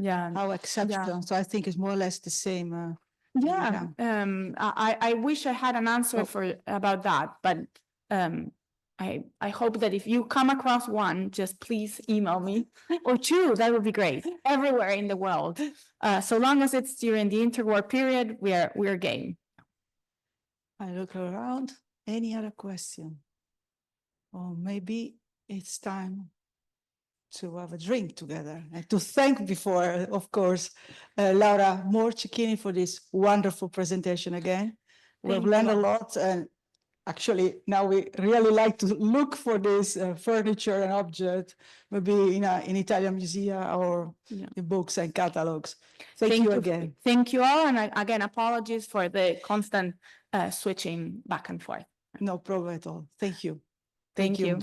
Speaker 1: how exceptional. So I think it's more or less the same.
Speaker 2: I wish I had an answer about that, but I hope that if you come across one, just please email me, or 2, that would be great, everywhere in the world. So long as it's during the interwar period, we're game.
Speaker 1: I look around. Any other question? Or maybe it's time to have a drink together, and to thank before, of course, Laura Cecchini for this wonderful presentation again. We've learned a lot, and actually now we really like to look for this furniture and object, maybe in Italian museum or in books and catalogs. Thank you again.
Speaker 2: Thank you all, and again, apologies for the constant switching back and forth.
Speaker 1: No problem at all. Thank you.
Speaker 2: Thank you.